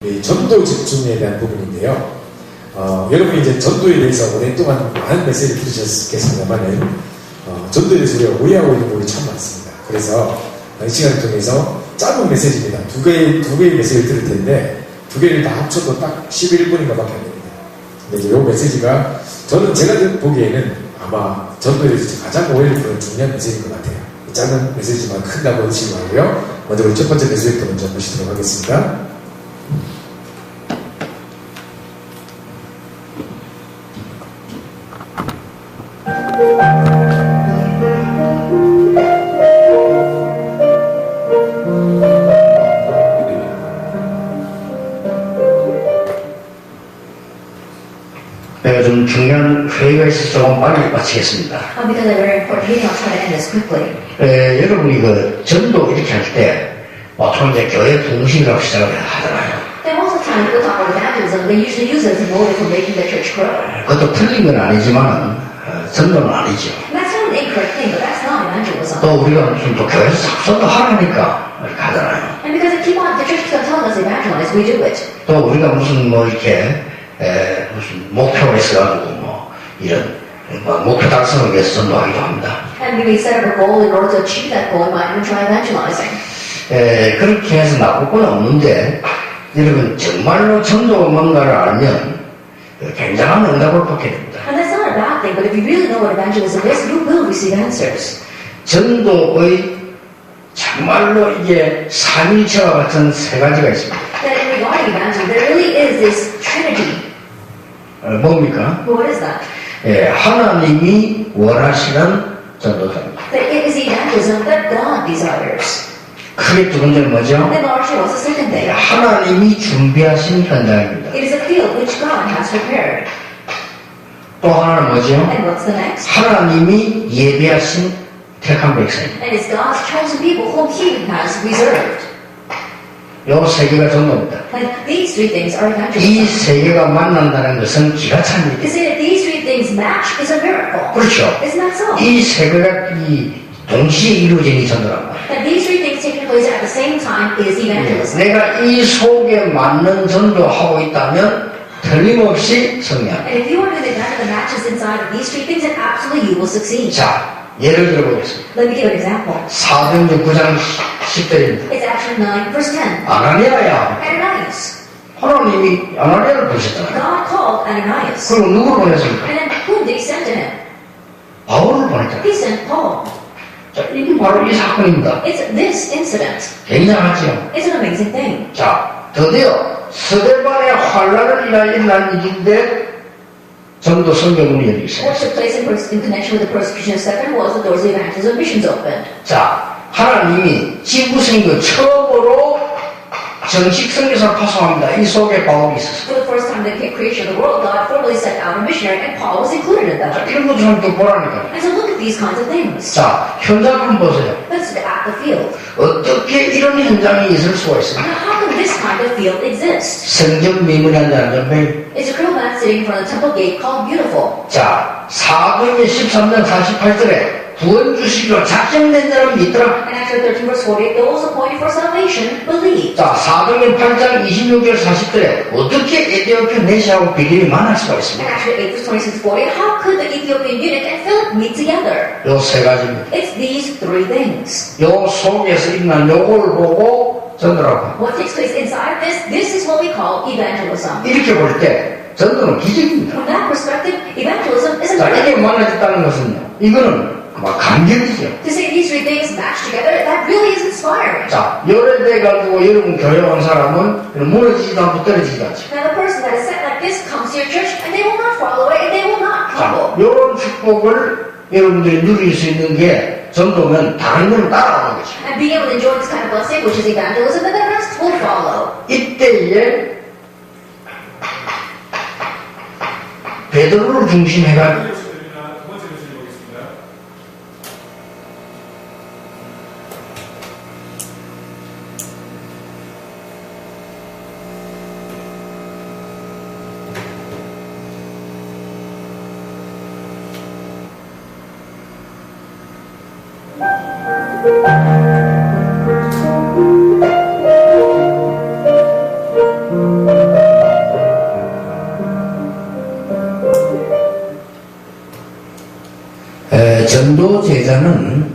이 전도 집중에 대한 부분인데요. 여러분이 이제 전도에 대해서 오랫동안 많은 메시지를 들으셨겠습니다만은 전도에 대해서 우리가 오해하고 있는 부분이 참 많습니다. 그래서 이 시간을 통해서 짧은 메시지입니다. 두 개의 메시지를 들을 텐데 두 개를 다 합쳐도 딱 11분인가밖에 안 됩니다. 근데 이제 이 메시지가 제가 보기에는 아마 전도에 대해서 가장 오해를 푸는 중요한 메시지인 것 같아요. 짧은 메시지만 큰다고 하시기 바라고요. 먼저 우리 첫 번째 메시지부터 먼저 보시도록 하겠습니다. 내가 좀 중요한 회의가 있어서 조금 빨리 마치겠습니다. Because I'm very important meeting, I'll try to end this quickly. 여러분이 그 전도 이렇게 할 때 보통 이제 교회 동심이라고 시작을 하잖아요. And most of the time people talk about evangelism, they usually use it as a motive for making the church grow. 그것도 틀린 건 아니지만 전도는 아니죠. And that's not an incorrect thing, but that's not evangelism. 또 우리가 무슨 또 교회에서 전도하라니까 이렇게 하잖아요. And because the church keeps on telling us to evangelize, we do it. 또 우리가 무슨 뭐 이렇게 무슨 목표가 있어가지고 뭐 이런 목표 달성을 위해서 전도하기도 합니다. And we set up a goal in order to achieve that goal, we might even try evangelizing. 그렇게 해서 나쁠 건 없는데 여러분 정말로 전도 뭔가를 알면 굉장한 응답을 받게 됩니다. And that's not a bad thing, but if you really know what evangelism is, you will receive answers. 전도의 정말로 이게 삼위일체와 같은 세 가지가 있습니다. That in regarding evangelism, there really is this trinity. 뭡니까? What is that? 하나님이 원하시는 전도자입니다. That it is the evangelism that God desires. 크게 두 번째는 뭐죠? And largely, what's the second thing? 하나님이 준비하신 현장입니다. It is a field which God has prepared. 또 하나는 뭐죠? And what's the next? 하나님이 예비하신 택한 백성입니다. And it's God's chosen people whom He has reserved. 요 세 개가 전도입니다. And these three things are 이 evangelism. 세 개가 만난다는 것은 기가 찹니다. To say that these three things match is a miracle. 그렇죠. Isn't that so? 이 세 개가 동시에 이루어진 이 전도랍니다. That these three things taking place at the same time is evangelism. 내가 이 속에 맞는 전도하고 있다면 틀림없이 승리합니다. And if you are doing the evangelism that matches inside of these three things, then absolutely you will succeed. 자, 예를 들어보겠습니다. Let me give an example. 사도행전 9장 10절입니다. It's Acts 9, verse 10. 아나니아야, Ananias. 하나님이 아나니아를 부르셨잖아요. God called Ananias. 그리고 누구를 보냈습니까? And then whom did He send to him? 바울을 보냈잖아요. He sent Paul. 자, 이게 바로 이 사건입니다. It's this incident. 굉장하죠. It's an amazing thing. 자, 드디어 스데반의 환란을 인하여 일어난 일인데 전도 선교문이 열리기 What 시작했어요. took place in connection with the persecution of Stephen was the doors of evangelism missions opened. 자, 하나님이 지구선교 처음으로 정식 선교사를 파송합니다. 이 속에 바울이 있었어요. For the first time in the creation of the world, God formally sent out a missionary, and Paul was included in 자, that. 이런 것도 좀 보라니까요. And so look at these kinds of things. 자, 현장 한번 보세요. Let's look at the field. 어떻게 이런 현장이 있을 수가 있습니까? Now, how can this kind of field exist? 성전 미문에 앉아 매일. It's a girl man sitting in front of the temple gate called Beautiful. 자, 사도행전 13장 48절에 구원 주시기로 작정된 자는 믿더라. And after 13 verse 48, those appointed for salvation believe. 자, 사도행전 8장 26절 40절에 어떻게 에티오피아 내시하고 빌립이 만날 수가 And 있습니까? after 8 verse 26 48, how could the Ethiopian eunuch and Philip meet together? 요 세 가지입니다. It's these three things. 요 속에서 일어난 요걸 보고 전도라고. What takes place inside this is what we call evangelism. 이렇게 볼 때 전도는 기적입니다. From that perspective, evangelism is a 자, miracle. 이게 만나졌다는 것은요. 이거는 막 감격이죠. To say these three things match together, that really is inspiring. 자, 요래돼 가지고 여러분 교회 온 사람은 무너지지도 않고 떨어지지도 않죠. Now the person that is set like this comes to your church and they will not fall away and they will not 자, crumble. 요런 축복을 여러분들이 누릴 수 있는 게 전도면 다른 걸 따라오는 거죠. And being able to enjoy this kind of blessing, which is evangelism, then the rest will follow. 이때에 베드로를 중심해가지고 전도 제자는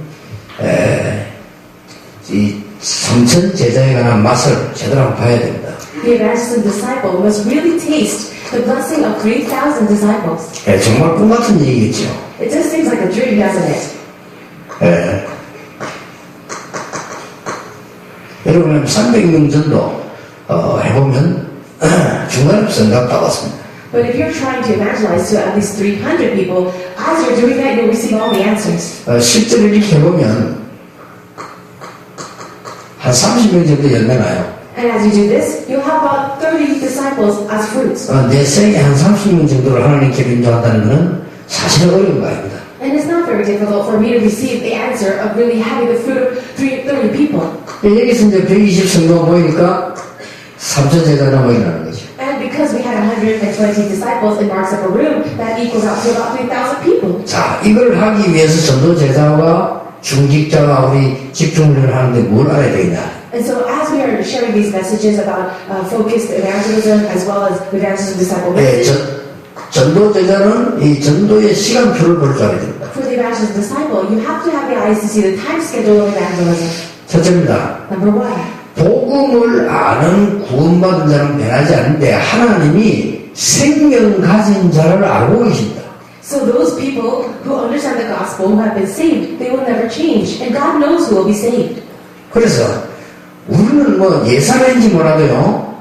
이 삼천 제자에 관한 맛을 제대로 한번 봐야 됩니다. The evangelist and disciple must really taste the blessing of 3,000 disciples. 정말 꿈 같은 얘기겠죠. It just seems like a dream, doesn't it? 여러분 300명 전도 해보면 중간에서 응답 받았습니다. But if you're trying to evangelize to at least 300 people, as you're doing that, you'll receive all the answers. 실제로 이렇게 해보면 한 30명 정도 열매 나요. And as you do this, you'll have about 30 disciples as fruits. 내 생에 한 30명 정도를 하나님께 인도한다는 것은 사실 어려운 거 아닙니다. And it's not very difficult for me to receive the answer of really having the fruit of 30 people. 여기서 이제 120 성도가 모이니까 3천 제자가 모이라는 거죠. And because we had 120 disciples in Mark's upper room, that equals out to about 3,000 people. 자, 이걸 하기 위해서 전도 제자와 중직자가 우리 집중을 하는데 뭘 알아야 되겠냐? And so as we are sharing these messages about focused evangelism as well as evangelism disciple message, 전도 제자는 이 전도의 시간표를 볼 줄 알아야 됩니다. for the evangelist disciple, you have to have the eyes to see the time schedule of evangelism. 첫째입니다. Number one, 복음을 아는 구원받은 자는 변하지 않는데 하나님이 생명 가진 자를 알고 계십니다. so those people who understand the gospel, who have been saved, they will never change. And God knows who will be saved. 그래서 우리는 뭐 예사인지 몰라도요,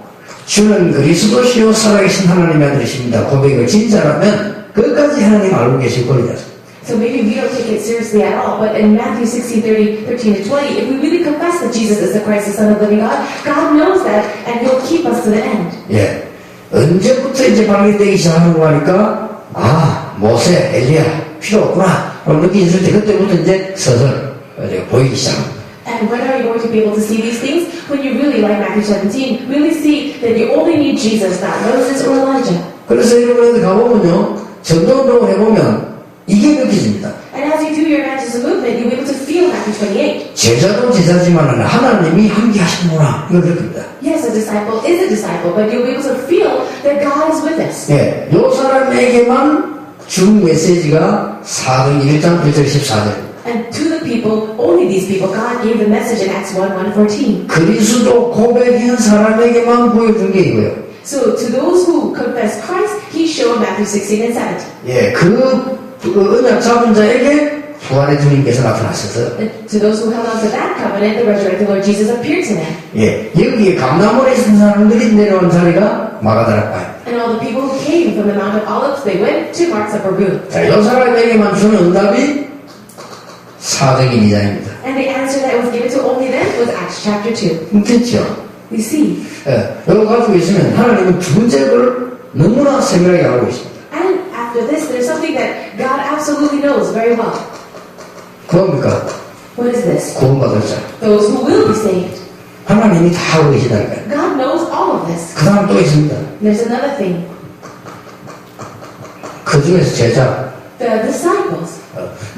주는 그리스도시요 살아계신 하나님의 아들이십니다. 고백을 진짜라면 끝까지 하나님 알고 계실 거리다. So maybe we don't take it seriously at all, but in Matthew 16:13 to 20, if we really confess that Jesus is the Christ, the Son of the living God, God knows that, and He'll keep us to the end. 예. 언제부터 이제 발견되기 시작하는 거 하니까, 모세, 엘리야, 필요 없구나. 라고 느끼실 때, 그때부터 이제 서서 보이기 시작합니다. And when are you going to be able to see these things? When you really, like Matthew 17, really see that you only need Jesus, not Moses or Elijah. 그래서 여러분들 가보면요, 전도운동을 해보면 이게 느껴집니다. And as you do your evangelism movement, you'll be able to feel Matthew 28. 제자도 제자지만 하나님이 함께 하시는구나. 이걸 느낍니다. Yes, a disciple is a disciple, but you'll be able to feel that God is with us. 예, 요 사람에게만 준 메시지가 사도행 1장 1절 14절. And to the people, only these people, God gave the message in Acts 1:14. 그리스도 고백한 사람에게만 보여준 게 이거예요. So to those who confess Christ, He showed Matthew 16 and 17. 예, 그 언약 잡은 자에게 부활의 주님께서 나타나셔서, And to those who held on to that covenant, the resurrected Lord Jesus appeared to them. 예, 여기에 감람원에 있는 사람들이 내려온 자리가 마가다락바예요. And all the people who came from the Mount of Olives, they went to Mark's upper room. 자, 이 사람에게만 주는 응답이 사도행 2장입니다. And the answer that was given to only them was Acts chapter 2. 그렇죠? We see. 예, 이거 가지고 있으면 하나님은 두 번째 걸 너무나 세밀하게 알고 있습니다. And after this, there's something that God absolutely knows very well. 그겁니까? What is this? 구원받을 자. Those who will be saved. 하나님이 다 알고 계시다니까요. God knows all of this. 그 다음 또 있습니다. There's another thing. 그 중에서 제자. The disciples.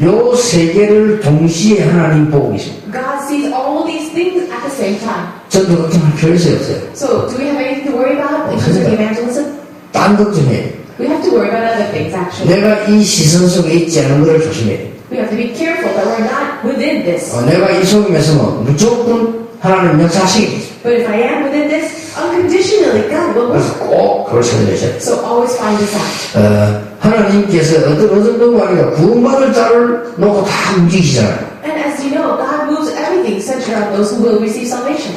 요 세 개를 동시에 하나님 보고 계십니다. God sees all these things at the same time. 전도 걱정할 필요 없어요. So, do we have anything to worry about in terms of evangelism? 딴 걱정해. We have to worry about other things, actually. 내가 이 시선 속에 있지 않은 것을 조심해. We have to be careful that we're not within this. 내가 이 속임에 서면 무조건 하나님 역사하시겠지. But if I am within this, unconditionally, God will 그래서 work. 꼭 그걸 찾아내셔야 돼요. So, always find this out. 하나님께서 어떤 정도가 아니라 구원받을 자를 놓고 다 움직이시잖아요. And as you know, God moves everything centered on those who will receive salvation.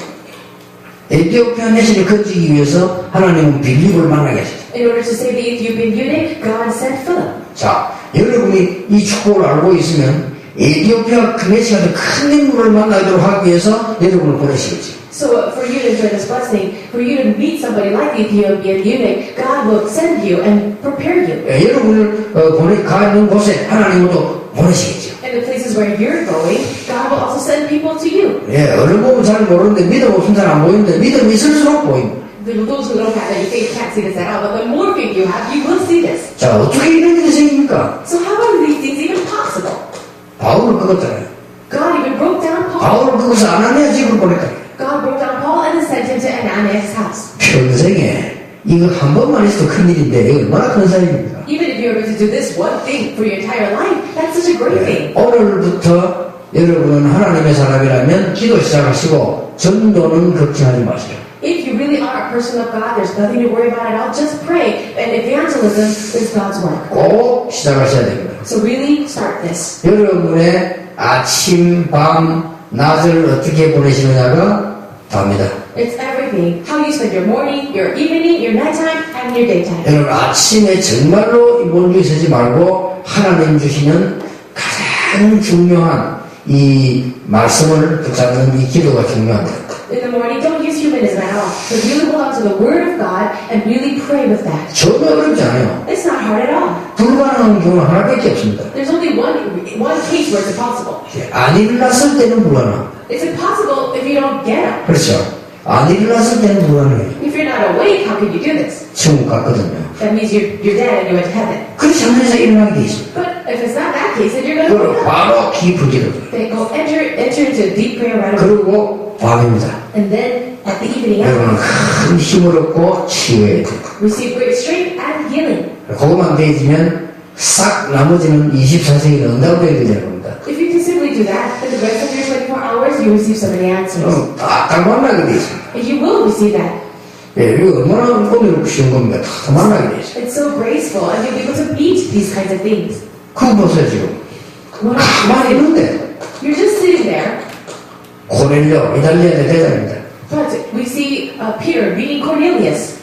에티오피아 내신을 건지기 위해서 하나님은 빌립을 만나게 하셨죠. In order to save the Ethiopian eunuch, God sent Philip. 자, 여러분이 이 축복을 알고 있으면 에티오피아 그 내신 같은 큰 인물을 만나도록 하기 위해서 여러분을 보내시겠죠. So for you to enjoy this blessing, for you to meet somebody like the Ethiopian eunuch, God will send you and prepare you. 여러분을 가 있는 곳에 하나님은 또 보내시겠죠. And the places where you're going, God will also send people to you. 얼른 보면 잘 모르는데 믿음 없으면 잘 안 보이는데 믿음이 있을수록 보입니다. Those who don't have any faith can't see this at all, but the more faith you have, you will see this. 자, 어떻게 이런 일이 생깁니까? So how are these things even possible? 바울을 끊었잖아요. God even broke down Paul. 바울을 끊어서 아나니아 집을 보냈다. God broke down Paul and then sent him to Ananias' house. 평생에 이거 한 번만 있어도 큰일인데 이거 얼마나 큰 사실입니까? Even if you were to do this one thing for your entire life, that's That's such a great thing. 오늘부터 여러분은 하나님의 사람이라면 기도 시작하시고 전도는 걱정하지 마세요. If you really are a person of God, there's nothing to worry about at all. Just pray. And evangelism is God's work. 꼭 시작하셔야 됩니다. So really start this. 여러분의 아침, 밤, 낮을 어떻게 보내시느냐가 답니다. It's everything. How you spend your morning, your evening, your nighttime, and your daytime. 여러분 아침에 정말로 멀리 서지 말고 하나님 주시는 가장 중요한 이 말씀을 붙잡는 이 기도가 중요합니다. In the morning, don't use humanism at all. But really hold on to the Word of God and really pray with that. 전혀 어렵지 않아요. It's not hard at all. 불가능한 경우는 하나밖에 없습니다. There's only one case where it's impossible. 안 일어났을 때는 불가능. It's impossible if you don't get up. 그렇죠. 안 일어났을 때는 불가능해요. If you're not awake, how can you do this? 천국 갔거든요. That means you're dead and you went to heaven. 그렇지 않으면서 일어나게 돼 있습니다. But if it's not that case, then you're going to 그리고 wake up. 바로 깊은 기도. Then go enter into deep prayer right away. 그리고 밤입니다. And then at the evening 여러분은 hour, 큰 힘을 얻고 치유해야 돼요. receive great strength and healing. 그것만 되어지면 싹 나머지는 24세기는 응답되게 되는 겁니다. If you can simply do that, then the rest of your 24 hours, you receive so many answers. 딱 만나게 돼 있습니다. And you will receive that. 예, 이거 얼마나 은혜롭고 쉬운 겁니까? 다 만나게 돼 있어요. It's so graceful, and you'll be able to meet these kinds of things. 그거 보세요, 지금. What 가만히 있는데, You're just sitting there, 고넬료, 이달리아의 대장입니다. but we see Peter meeting Cornelius.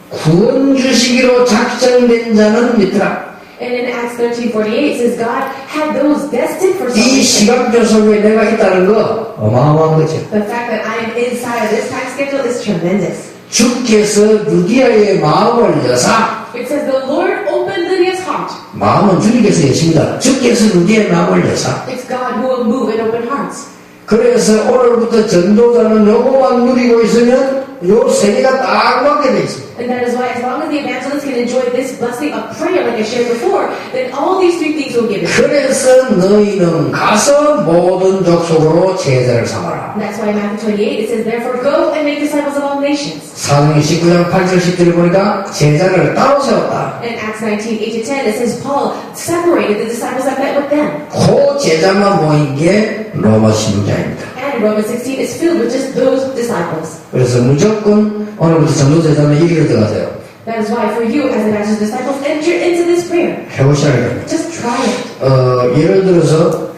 구원 주시기로 작정된 자는 믿더라. And in Acts 13:48, it says God had those destined for 이 salvation. 시간표 속에 내가 있다는 거 어마어마한 거죠. The fact that I am inside of this time schedule is tremendous. 주께서 루디아의 마음을 여사, It says the Lord opened Lydia's heart. 마음은 주님께서 여십니다. 주께서 루디아의 마음을 여사. It's God who will move and open hearts. 그래서 오늘부터 전도자는 요거만 누리고 있으면 요 세 개가 딱 맞게 돼 있습니다. And that is why, as long as the evangelist can enjoy this blessing of prayer, like I shared before, then all these three things will give it. 그래서 너희는 가서 모든 족속으로 제자를 삼아라. And that's why in Matthew 28 it says, therefore go and make disciples of all nations. 사도행 19장 8절 10절을 보니까 제자를 따로 세웠다. In Acts 19, 8-10, it says Paul separated the disciples that met with them. 그 제자만 모인 게 로마 신자입니다. And Romans 16 is filled with just those disciples. 그래서 무조건 오늘부터 전도제자는 이기를 들어가세요. That is why for you as evangelist disciples, enter into this prayer. 해보셔야 됩니다. Just try it. 예를 들어서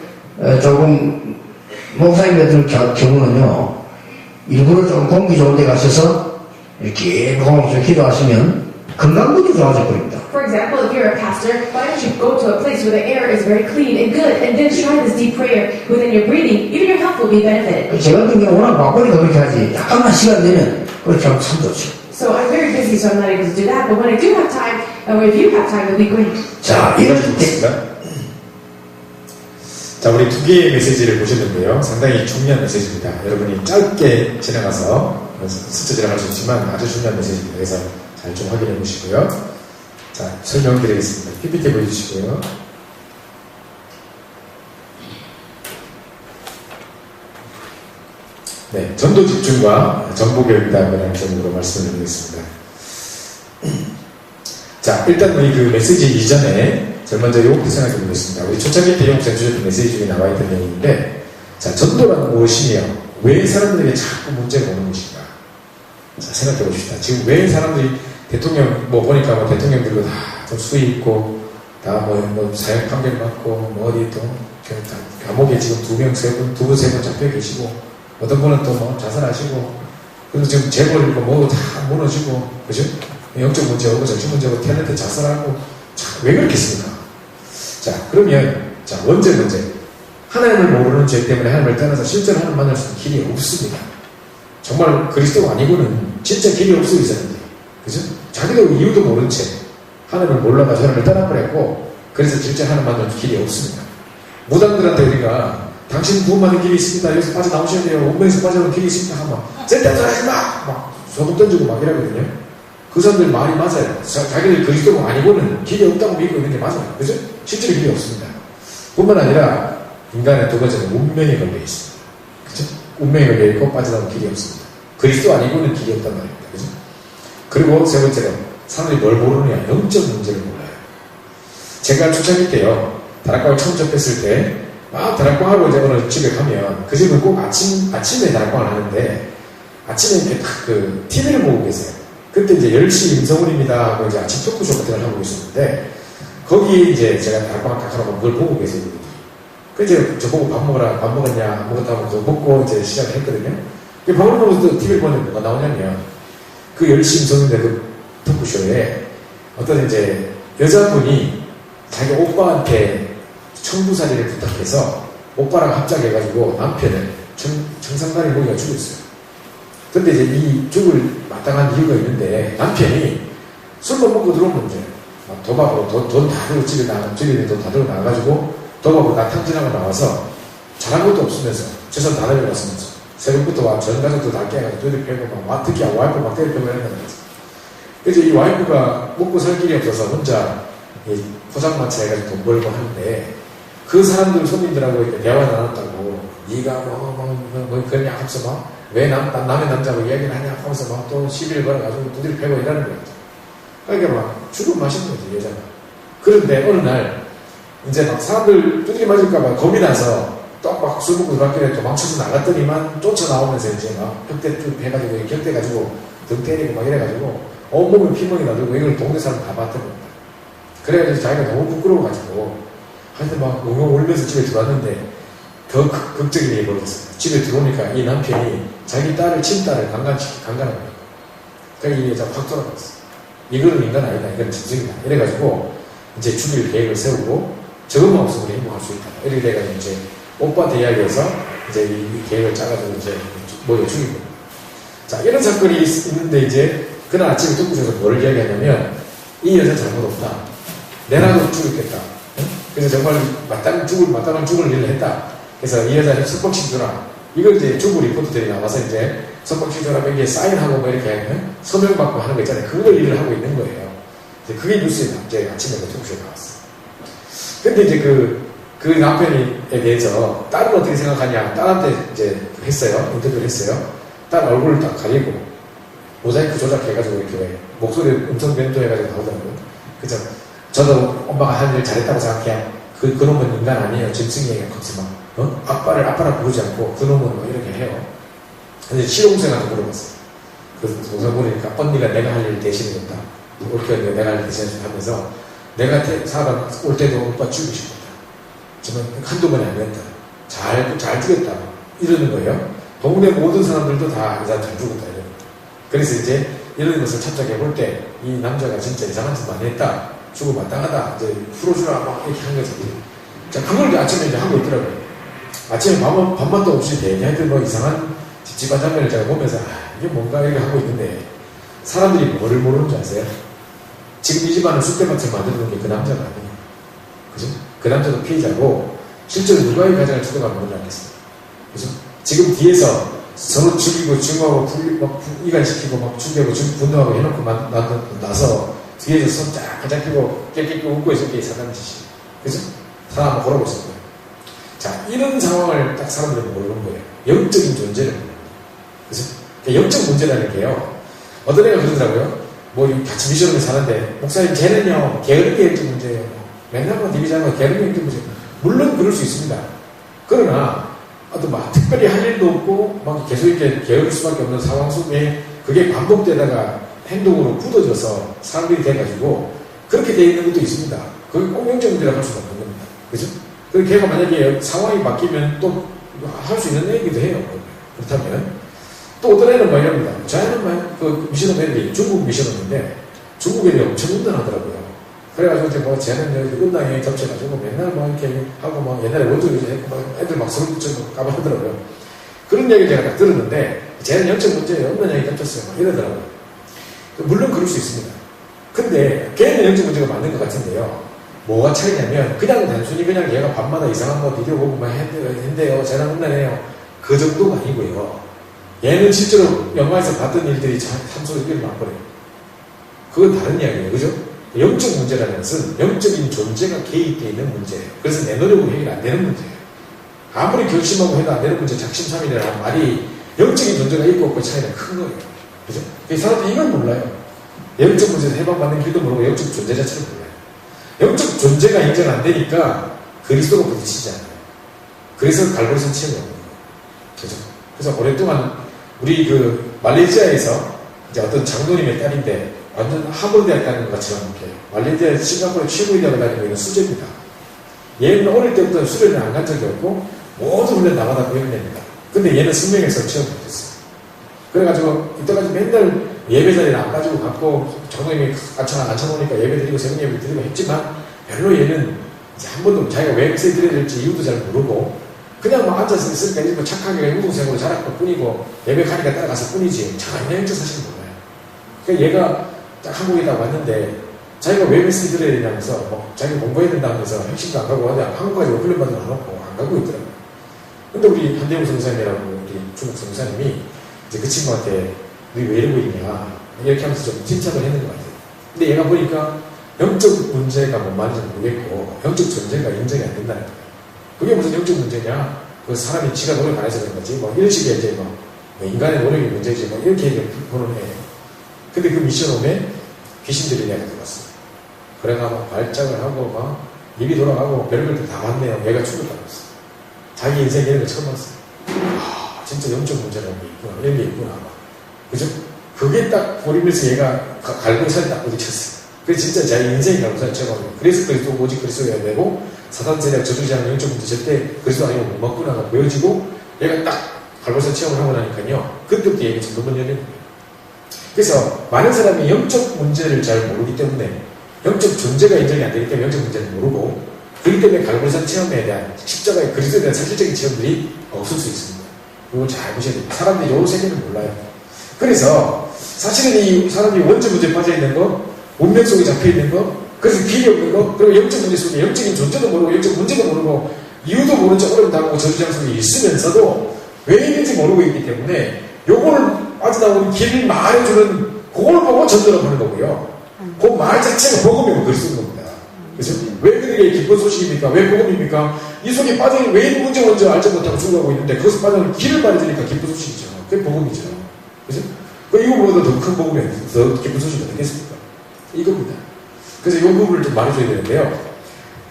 조금 목사님들 경우는요, 일부러 좀 공기 좋은 데 가셔서 이렇게 보면서 기도하시면 건강부터 좋아질 겁니다. For example, if you're a pastor, why don't you go to a place where the air is very clean and good, and then try this deep prayer within your breathing. Even your health will be benefited. 제가 같은 경우 워낙 바쁘니까 그렇게 하지. 약간만 시간 되면 그렇게 하면 참 좋죠. So I'm very busy, so I'm not able to do that. But when I do have time, or if you have time, it'll be great. 자, 이럴 때 자, 우리 두 개의 메시지를 보셨는데요. 상당히 중요한 메시지입니다. 여러분이 짧게 지나가서 스쳐 지나갈 수 있지만 아주 중요한 메시지입니다. 그래서 잘 좀 확인해 보시고요. 자, 설명드리겠습니다. PPT 보여주시고요. 네, 전도 집중과 정보 교육이라는 점으로 말씀을 드리겠습니다. 자, 일단 우리 그 메시지 이전에 제일 먼저 요것부터 생각해 보겠습니다. 우리 초창기 때 영국사 주셨던 메시지 중에 나와 있던 내용인데, 자, 전도란 무엇이며 왜 사람들에게 자꾸 문제가 오는 것인가? 자, 생각해 봅시다. 지금 왜 사람들이 대통령 보니까 대통령들도 다 좀 수위 있고 다 사형 판결 받고 어디 또 감옥에 지금 두 분 세 분 잡혀 계시고 어떤 분은 또 자살하시고 그래서 지금 재벌 다 무너지고 그죠? 영적 문제 오고 정신 문제 오고 탤런트 자살하고 왜 그렇겠습니까? 자, 그러면 자, 먼저 하나님을 모르는 죄 때문에 하나님을 떠나서 실제로 하나님 만날 수 있는 길이 없습니다. 정말 그리스도가 아니고는 진짜 길이 없어 이 사람들이. 그죠? 자기도 이유도 모른 채 하나님을 몰라가지고 하나님을 떠나버렸고 그래서 진짜 하나님 만날 길이 없습니다. 무당들한테 우리가 당신 구원받는 길이 있습니다. 여기서 빠져나오셔야 돼요. 운명에서 빠져나오는 길이 있습니다. 하면 절대 하지 마! 막 소금 던지고 막 이러거든요. 그 사람들 말이 맞아요. 자기들 그리스도가 아니고는 길이 없다고 믿고 있는 게 맞아요. 그죠? 실제로 길이 없습니다. 뿐만 아니라 인간의 두 번째는 운명에 걸려 있습니다. 그죠? 운명에 걸려 있고 빠져나오는 길이 없습니다. 그리스도 아니고는 길이 없단 말입니다. 그죠? 그리고 세 번째로 사람들이 뭘 모르느냐? 영적 문제를 몰라요. 제가 초창기 때요, 다락방을 처음 접했을 때, 막 다락방하고 이제 어느 집에 가면, 그 집은 꼭 아침에 다락방을 하는데, 아침에 이렇게 딱 TV를 보고 계세요. 그때 이제 10시 임성훈입니다 하고 이제 아침 토크쇼 같은 걸 하고 있었는데, 거기에 이제 제가 다락방을 딱 하라고 그걸 보고 계세요. 그 이제 저보고 밥 먹었냐, 아무것도 하고 그거 먹고 이제 시작을 했거든요. 그 밥을 먹으면서 TV를 보는데 뭐가 나오냐면, 그 10시 임성훈의 그 토크쇼에 어떤 이제 여자분이 자기 오빠한테 청부살이를 부탁해서 오빠랑 합작해가지고 남편을 청산가리 먹이가 죽였어요. 근데 이제 이 죽을 마땅한 이유가 있는데 남편이 술만 먹고 들어오면 이제 막 도박으로 돈 다 들고 집에 돈 다 들고 나가가지고 도박으로 다 탕진하고 나와서 잘한 것도 없으면서 재산 다 내려갔으면서 새벽부터 와 전 가족도 다 깨가지고 두드려 패고 막 특히 와이프 막 때려 패고 이랬단 말이죠. 그래서 이 와이프가 먹고 살 길이 없어서 혼자 포장마차 해가지고 돈 벌고 하는데 그 사람들 손님들하고 이렇게 대화 나눴다고 네가 뭐 그러냐 하면서 막 왜 남의 남자하고 이야기를 하냐 하면서 막 또 시비를 걸어가지고 두드려 패고 이러는 거예요. 그러니까 막 죽을 맛있는 거지 여자가. 그런데 어느 날 이제 막 사람들 두드려 맞을까봐 겁이 나서 또 막 술 먹고 들어왔길래 도망쳐서 나갔더니만 쫓아나오면서 이제 막 격대 쭉 해가지고 격대가지고 등 때리고 막 이래가지고 온몸에 피멍이 나들고 이걸 동네 사람 다 봤던 겁니다. 그래가지고 자기가 너무 부끄러워가지고 하여튼 막 웅웅 울면서 집에 들어왔는데 더 극적인 일이 벌어졌어요. 집에 들어오니까 이 남편이 자기 친딸을 강간한 거예요. 그러니까 이 여자 확 돌아갔어요. 이거는 인간 아니다. 이건 짐승이다. 이래가지고 이제 죽일 계획을 세우고 저것만 없으면 우리 행복할 수 있다. 이렇게 돼가지고 이제 오빠한테 이야기해서 이제 이 계획을 짜가지고 이제 모여 죽인 거예요. 자, 이런 사건이 있는데 이제 그날 아침에 토크쇼에서 뭘 이야기하냐면 이 여자 잘못 없다. 내라도 죽였겠다. 응? 그래서 정말 마땅한 죽을 일을 했다. 그래서 이 여자를 석방시켜줘라. 이걸 이제 주부 리포터들이 나와서 이제 석방시켜줘라. 여기에 사인하고 뭐 이렇게 서명받고 하는 거 있잖아요. 그걸 일을 하고 있는 거예요. 그게 뉴스에 이제 아침에 토크쇼에 나왔어요. 근데 이제 그 남편에 대해서 딸은 어떻게 생각하냐. 딸한테 이제 했어요. 인터뷰를 했어요. 딸 얼굴을 딱 가리고 모자이크 조작해가지고 이렇게 목소리 음성 변조해가지고 나오더라고요. 그죠? 저도 엄마가 한 일 잘했다고 생각해요. 그놈은 인간 아니에요. 짐승이에요. 거기서 막, 아빠라고 부르지 않고, 그놈은 뭐 이렇게 해요. 근데 실용생한테 물어봤어요. 그 동생 보니까 언니가 내가 할 일 대신해줬다. 올게 언니가 내가 할 일 대신해줬다 하면서, 내가 사다 올 때도 오빠 죽이고 싶었다. 정말 한두 번이 아니었다. 잘 죽였다. 이러는 거예요. 동네 모든 사람들도 다 이 사람 잘 죽었다. 이러는 거예요. 그래서 이제 이런 것을 착착해 볼 때, 이 남자가 진짜 이상한 짓 많이 했다. 죽어 마땅하다. 이제 풀어주라. 막 이렇게 한 거죠. 자, 그걸 아침에 이제 하고 있더라고요. 아침에 밥맛도 없이 대기하여튼 뭐 이상한 집집안 장면을 제가 보면서, 이게 뭔가 이렇게 하고 있는데, 사람들이 뭐를 모르는 줄 아세요? 지금 이 집안을 쑥대밭을 만드는 게 그 남자가 아니에요. 그죠? 그 남자도 피해자고, 실제로 누가 이 가정을 주도가 모르지 않겠어요. 그죠? 지금 뒤에서 서로 죽이고, 증오하고, 이간시키고, 막 죽이고, 분노하고 해놓고 나서, 뒤에서 손 쫙 가작히고 깨끗이 웃고 있을 게 사람의 짓이에요. 그죠? 사람 한번 걸어보실 거예요. 자, 이런 상황을 딱 사람들은 모르는 거예요. 영적인 존재를 모르는 거예요. 그죠? 그러니까 영적 문제라는 게요. 어떤 애가 그러더라고요. 뭐 같이 미션을 사는데 목사님 걔는요 게으르게 영적 문제예요. 맨날 뭐 디비자고 게으르게 영적 문제예요. 물론 그럴 수 있습니다. 그러나 어떤 막 특별히 할 일도 없고 막 계속 이렇게 게으를 수밖에 없는 상황 속에 그게 반복되다가 행동으로 굳어져서 사람들이 돼가지고 그렇게 돼 있는 것도 있습니다. 그게 꼭 영적 문제라고 할 수가 없는 겁니다. 그죠? 그리고 걔가 만약에 상황이 바뀌면 또 할 수 있는 얘기도 해요. 그렇다면 또 어떤 애는 뭐 이럽니다. 저 애는 그 미션홈 중국 미션홈인데 중국 애들이 엄청 운전하더라고요. 그래가지고 이제 뭐 쟤는 여기 은당에 접쳐가지고 맨날 뭐 이렇게 하고 막 옛날에 원조기 했고 막 애들 막 서로 붙여서 까발하더라고요. 그런 얘기를 제가 딱 들었는데 쟤는 영적 문제에 없는 얘기 겹쳤어요. 막 이러더라고요. 물론 그럴 수 있습니다. 근데 걔는 영적 문제가 맞는 것 같은데요. 뭐가 차이냐면 그냥 단순히 그냥 얘가 밤마다 이상한 거 비디오 보고 막 했는데요. 쟤랑 혼나네요. 그 정도가 아니고요. 얘는 실제로 영화에서 봤던 일들이 참소리 일을 막거려요. 그건 다른 이야기예요. 그죠? 영적 문제라는 것은 영적인 존재가 개입되어 있는 문제예요. 그래서 내 노력으로 해결 안 되는 문제예요. 아무리 결심하고 해도 안 되는 문제, 작심삼일이라는 말이 영적인 존재가 있고 없고의 차이는 큰 거예요. 그죠? 사람들이 이건 몰라요. 영적 문제에서 해방받는 길도 모르고 영적 존재 자체를 몰라요. 영적 존재가 인정 안 되니까 그리스도가 부딪히지 않아요. 그래서 갈보리산 체험이 없는 거예요. 그죠? 그래서 오랫동안 우리 그 말레이시아에서 이제 어떤 장로님의 딸인데 완전 하버드에 다니는 것처럼 이렇게 말레이시아 싱가포르 최고의 대학을 다니고 있는 수재입니다. 얘는 어릴 때부터 수련을 안 간 적이 없고 모든 훈련 나가다 고용됩니다. 근데 얘는 성명에서 체험 못했어요. 그래가지고 이때까지 맨날 예배 자리를 안 가지고 갔고 장로님이 앉혀놓으니까 예배 드리고 새벽 예배 드리고 했지만 별로 얘는 이제 한 번도 자기가 왜 메시지 드려야 될지 이유도 잘 모르고 그냥 뭐 앉아서 있으니까 일부 착하게 운동생으로 자랄 것 뿐이고 예배 가니까 따라갔을 뿐이지 전혀 영적 사실은 몰라요. 그러니까 얘가 딱 한국에 다 왔는데 자기가 왜 메시지 드려야 되냐면서 뭐 자기가 공부해야 된다면서 핵심도 안 가고 한국까지 훈련받으러 안 왔고 안 가고 있더라고요. 근데 우리 한대웅 선생님이라고 우리 중국 선생님이 이제 그 친구한테 너희 왜 이러고 있냐 이렇게 하면서 좀 칭찬을 했는 것 같아요. 근데 얘가 보니까 영적 문제가 뭔 말인지 모르겠고 영적 존재가 인정이 안 된다는 거예요. 그게 무슨 영적 문제냐? 그 사람이 지가 노력 안 해서 그런 거지. 뭐 이런 식의 이제 뭐 인간의 노력이 문제지. 뭐 이렇게 보는 해요. 근데 그 미션홈에 귀신들이 내가 들어왔어요. 그래가 막 발작을 하고 막 입이 돌아가고 별걸 다 봤네요. 얘가 충격받았어요. 자기 인생 이런 거 처음 봤어요. 아, 진짜 영적 문제라는 게 있구나. 이런 게 있구나. 그죠? 그게 딱 보리면서 얘가 갈고리살이 딱 부딪혔어요. 그래서 진짜 자기 인생이 갈고리살이 쳐가지고 그래서 그리스도 오직 그리스도여야 되고 사단 세력 저주지 않는 영적 문제 절대 그리스도 아니면 못 맞구나가 보여지고 얘가 딱 갈고리살 체험을 하고 나니까요. 그때부터 얘기 좀 너무 열리는 거예요. 그래서 많은 사람이 영적 문제를 잘 모르기 때문에 영적 존재가 인정이 안 되기 때문에 영적 문제를 모르고 그렇기 때문에 갈고리산 체험에 대한 십자가의 그리스도에 대한 사실적인 체험들이 없을 수 있습니다. 이걸 잘 보셔야 됩니다. 사람들이 요 세계는 몰라요. 그래서 사실은 이 사람이 원죄 문제에 빠져있는 거, 운명 속에 잡혀있는 거, 그래서 길이 없는 거, 그리고 영적 문제 속에 영적인 존재도 모르고 영적 문제도 모르고 이유도 모른 채 어려움 당하고 저주장 속에 있으면서도 왜 있는지 모르고 있기 때문에 요거를 빠져나오는 길을 말해주는 그걸 보고 전도를 하는 거고요. 그 말 자체가 복음이고 글 쓰는 겁니다. 그래서 왜 그들에게 기쁜 소식입니까? 왜 복음입니까? 이 속에 빠져있는 왜 이 문제 먼저 알지 못하고 죽어가고 있는데 그것을 빠져나오는 길을 말해주니까 기쁜 소식이죠. 그게 복음이죠. 그죠? 이거보다 더 큰 복음이 더 기쁜 소식이 어떻겠습니까? 이겁니다. 그래서 이 부분을 좀 말해줘야 되는데요.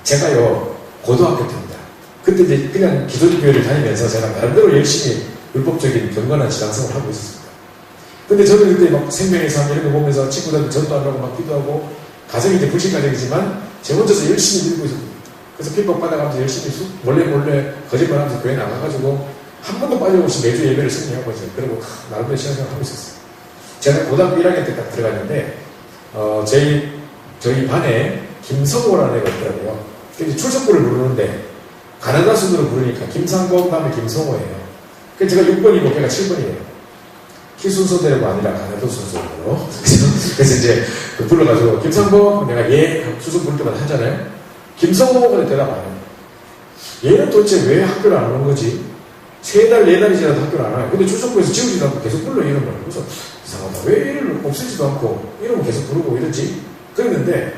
제가요, 고등학교 때입니다. 그때 이제 그냥 기존 교회를 다니면서 제가 나름대로 열심히 율법적인 경건한 신앙생활을 하고 있었습니다. 근데 저는 그때 막 생명의 삶 이런 거 보면서 친구들한테 전도하려고 막 기도하고 가정이 이제 불신 가정이지만 제 혼자서 열심히 밀고 있었습니다. 그래서 핍박 받아가면서 열심히 몰래 거짓말하면서 교회 나가가지고 한 번도 빠짐없이 매주 예배를 승리하고 있어요. 그리고 나름대로 신앙생활을 하고 있었어요. 제가 고등학교 1학년 때 딱 들어갔는데 저희 반에 김성호라는 애가 있더라고요. 근데 출석부를 부르는데 가나다 순으로 부르니까 김상범 다음에 김성호예요. 그래서 제가 6번이고 걔가 7번이에요. 키 순서대로가 아니라 가나다 순서대로. 그래서 이제 불러가지고 김상범 내가 얘 수습 부를 때마다 하잖아요. 김성호가 대답 안 해요. 얘는 도대체 왜 학교를 안 오는 거지? 3달, 4달이 지나도 학교를 안 와요. 근데 출석부에서 지우지도 않고 계속 불러 이름을. 그래서 이상하다. 왜 이름을 없애지도 않고 이름을 계속 부르고 이러지? 그랬는데